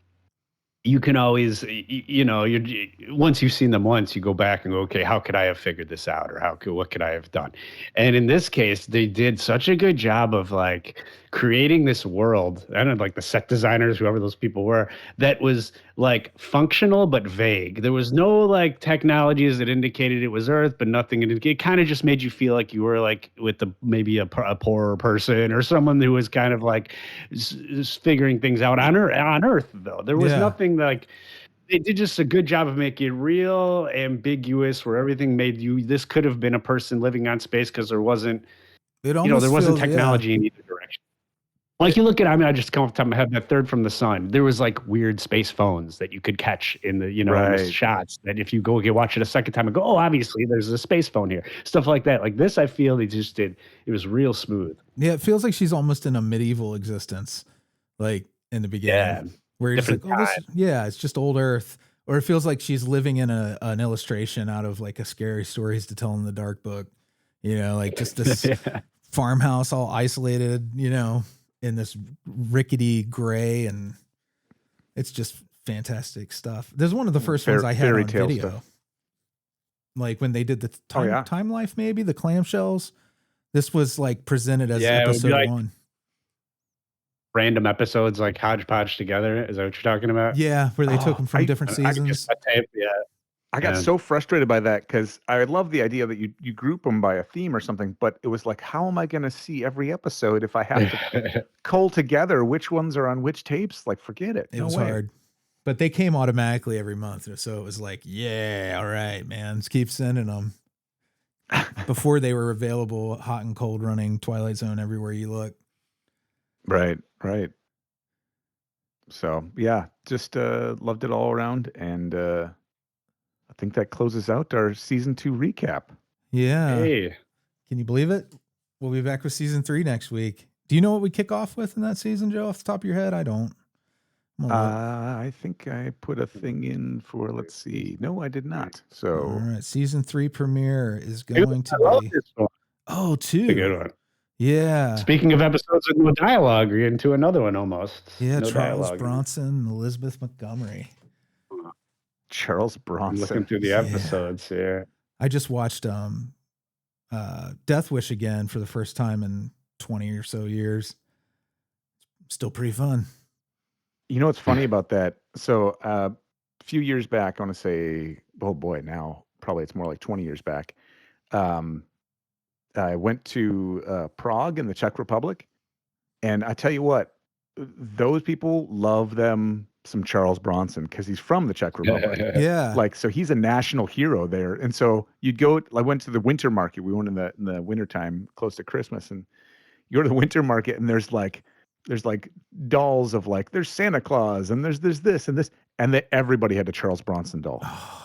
you can always, you once you've seen them once, you go back and go, okay, how could I have figured this out, or what could I have done? And in this case, they did such a good job of like creating this world. I don't know, like the set designers, whoever those people were, that was like functional but vague. There was no like technologies that indicated it was Earth, but nothing. It kind of just made you feel like you were like with maybe a poorer person or someone who was kind of like figuring things out on Earth. Though there was nothing like. They did just a good job of making it real ambiguous, where everything made you. This could have been a person living on space because there wasn't. There wasn't technology in either direction. Like you look at, I just come off the top of my head, that Third from the Sun, there was like weird space phones that you could catch in the, in the shots, that if you watch it a second time and go, oh, obviously there's a space phone here. Stuff like that. Like this, I feel they just did. It was real smooth. Yeah. It feels like she's almost in a medieval existence, like in the beginning. Yeah. Where you're like, it's just old Earth. Or it feels like she's living in an illustration out of like a scary stories to tell in the dark book, like just this farmhouse all isolated, in this rickety gray, and it's just fantastic stuff. There's one of the first ones I had on video, stuff. Like when they did the Time Life, maybe the clamshells. This was like presented as episode like 1. Random episodes like hodgepodge together. Is that what you're talking about? Yeah, where they took them from different seasons. I got so frustrated by that because I love the idea that you group them by a theme or something, but it was like, how am I going to see every episode if I have to cull together which ones are on which tapes? Like, forget it. It was hard. But they came automatically every month. So it was like, yeah, all right, man, let's keep sending them. Before they were available, hot and cold running Twilight Zone everywhere you look. Right. So, yeah, just loved it all around. And I think that closes out our season 2 recap. Yeah. Hey. Can you believe it? We'll be back with season 3 next week. Do you know what we kick off with in that season, Joe, off the top of your head? I don't. I think I put a thing in for, let's see. No, I did not. So, all right. Season 3 premiere is going to be. Oh, 2. A good one. Yeah. Speaking of episodes with no dialogue, we're into another one almost. Yeah, no Charles dialogue. Bronson, Elizabeth Montgomery. Charles Bronson. Looking through the episodes here. I just watched Death Wish again for the first time in 20 or so years. Still pretty fun. You know what's funny about that? So a few years back, I want to say, oh boy, now probably it's more like 20 years back. I went to Prague in the Czech Republic, and I tell you what, those people love them some Charles Bronson because he's from the Czech Republic. Yeah. Like, so he's a national hero there. And so I went to the winter market. We went in the wintertime close to Christmas, and you go to the winter market and there's like dolls of like, there's Santa Claus and there's this and this. And everybody had a Charles Bronson doll.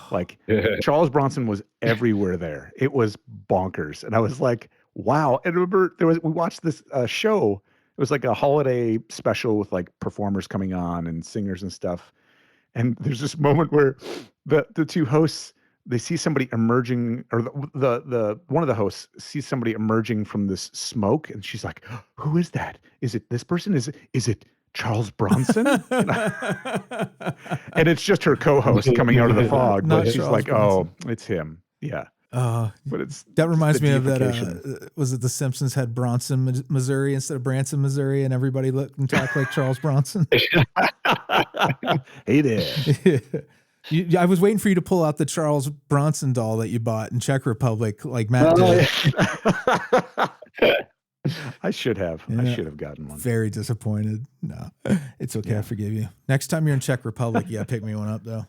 Like Charles Bronson was everywhere there. It was bonkers. And I was like, wow. And remember we watched this show. It was like a holiday special with like performers coming on and singers and stuff. And there's this moment where the two hosts, they see somebody emerging, or the one of the hosts sees somebody emerging from this smoke, and she's like, "Who is that? Is it this person? Is it Charles Bronson?" And it's just her co-host coming out of the fog, but she's Charles like, Bronson. "Oh, it's him." Yeah. But that reminds me of that. Was it The Simpsons had Bronson, Missouri instead of Branson, Missouri, and everybody looked and talked like Charles Bronson? Hey there. I was waiting for you to pull out the Charles Bronson doll that you bought in Czech Republic, like Matt did. I should have. Yeah. I should have gotten one. Very disappointed. No, it's okay. Yeah. I forgive you. Next time you're in Czech Republic, pick me one up though.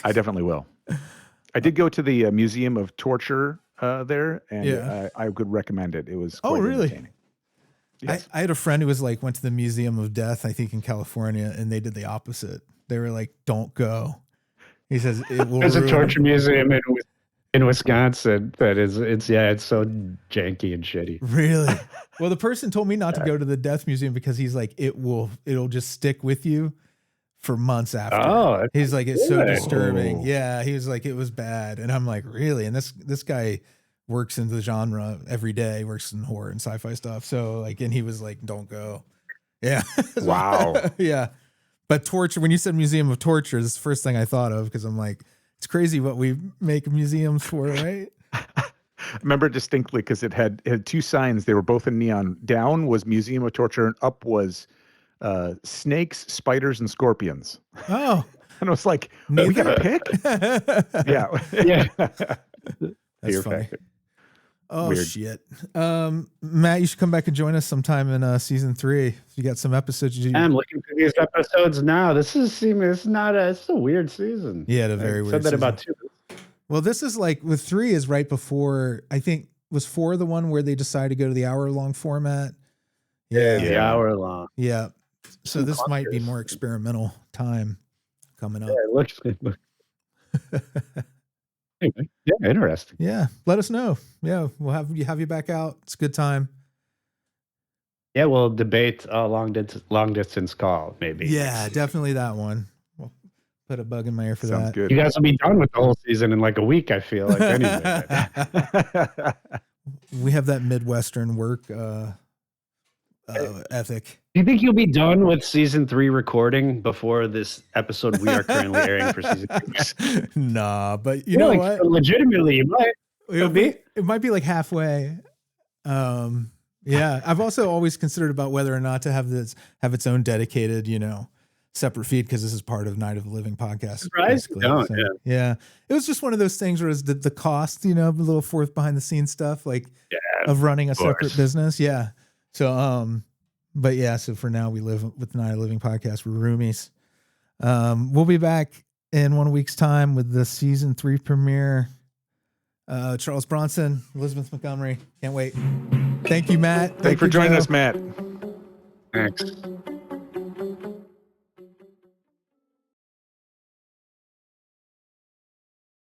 I definitely will. I did go to the Museum of Torture there, and I would recommend it. It was quite entertaining. Yes. I had a friend who went to the Museum of Death, I think in California, and they did the opposite. They were like, "Don't go." He says it will. There's a torture museum in Wisconsin. That is, it's so janky and shitty. Really? Well, the person told me not to go to the Death Museum because he's like, it'll just stick with you for months after. Oh, he's like, it's so good. disturbing. Oh. Yeah, he was like, it was bad, and I'm like, really? And this guy works in the genre every day, works in horror and sci-fi stuff. So like, and he was like, don't go. Yeah. Wow. Yeah. But torture, when you said Museum of Torture, this is the first thing I thought of, because I'm like, it's crazy what we make museums for, right? I remember distinctly because it had two signs. They were both in neon. Down was Museum of Torture, and up was snakes, spiders, and scorpions. Oh. And I was like, we got to pick? Yeah. Yeah. That's funny. Factor. Oh, Weird. shit. Matt, you should come back and join us sometime in season 3. You got some episodes. I'm looking through these episodes now. It's a weird season. Yeah, a very I weird said that season. about 2. Well, this is like, with 3 is right before, I think, was 4 the one where they decided to go to the hour-long format? Yeah, Yeah. the hour long. Yeah. So this might be more experimental time coming up. Yeah, it looks. Anyway, yeah, interesting. Yeah. Let us know. Yeah. We'll have you back out. It's a good time. Yeah, we'll debate long distance call maybe. Yeah, definitely that one. We'll put a bug in my ear for Sounds that. good. You guys will be done with the whole season in like a week. I feel like anyway. We have that Midwestern work ethic. Do you think you'll be done with season 3 recording before this episode we are currently airing for season 2? Nah, but you know like, what? legitimately, you might. It might be like halfway. Yeah. I've also always considered about whether or not to have its own dedicated, separate feed, because this is part of Night of the Living podcast. Surprised you don't, yeah. It was just one of those things where it was the cost, a little fourth behind the scenes stuff, like of running a separate business. Yeah. So, but yeah, so for now we live with the Night of the Living podcast. We're roomies. We'll be back in 1 week's time with the season 3 premiere. Charles Bronson, Elizabeth Montgomery. Can't wait. Thank you, Matt. Thanks for joining us, Matt. Thanks.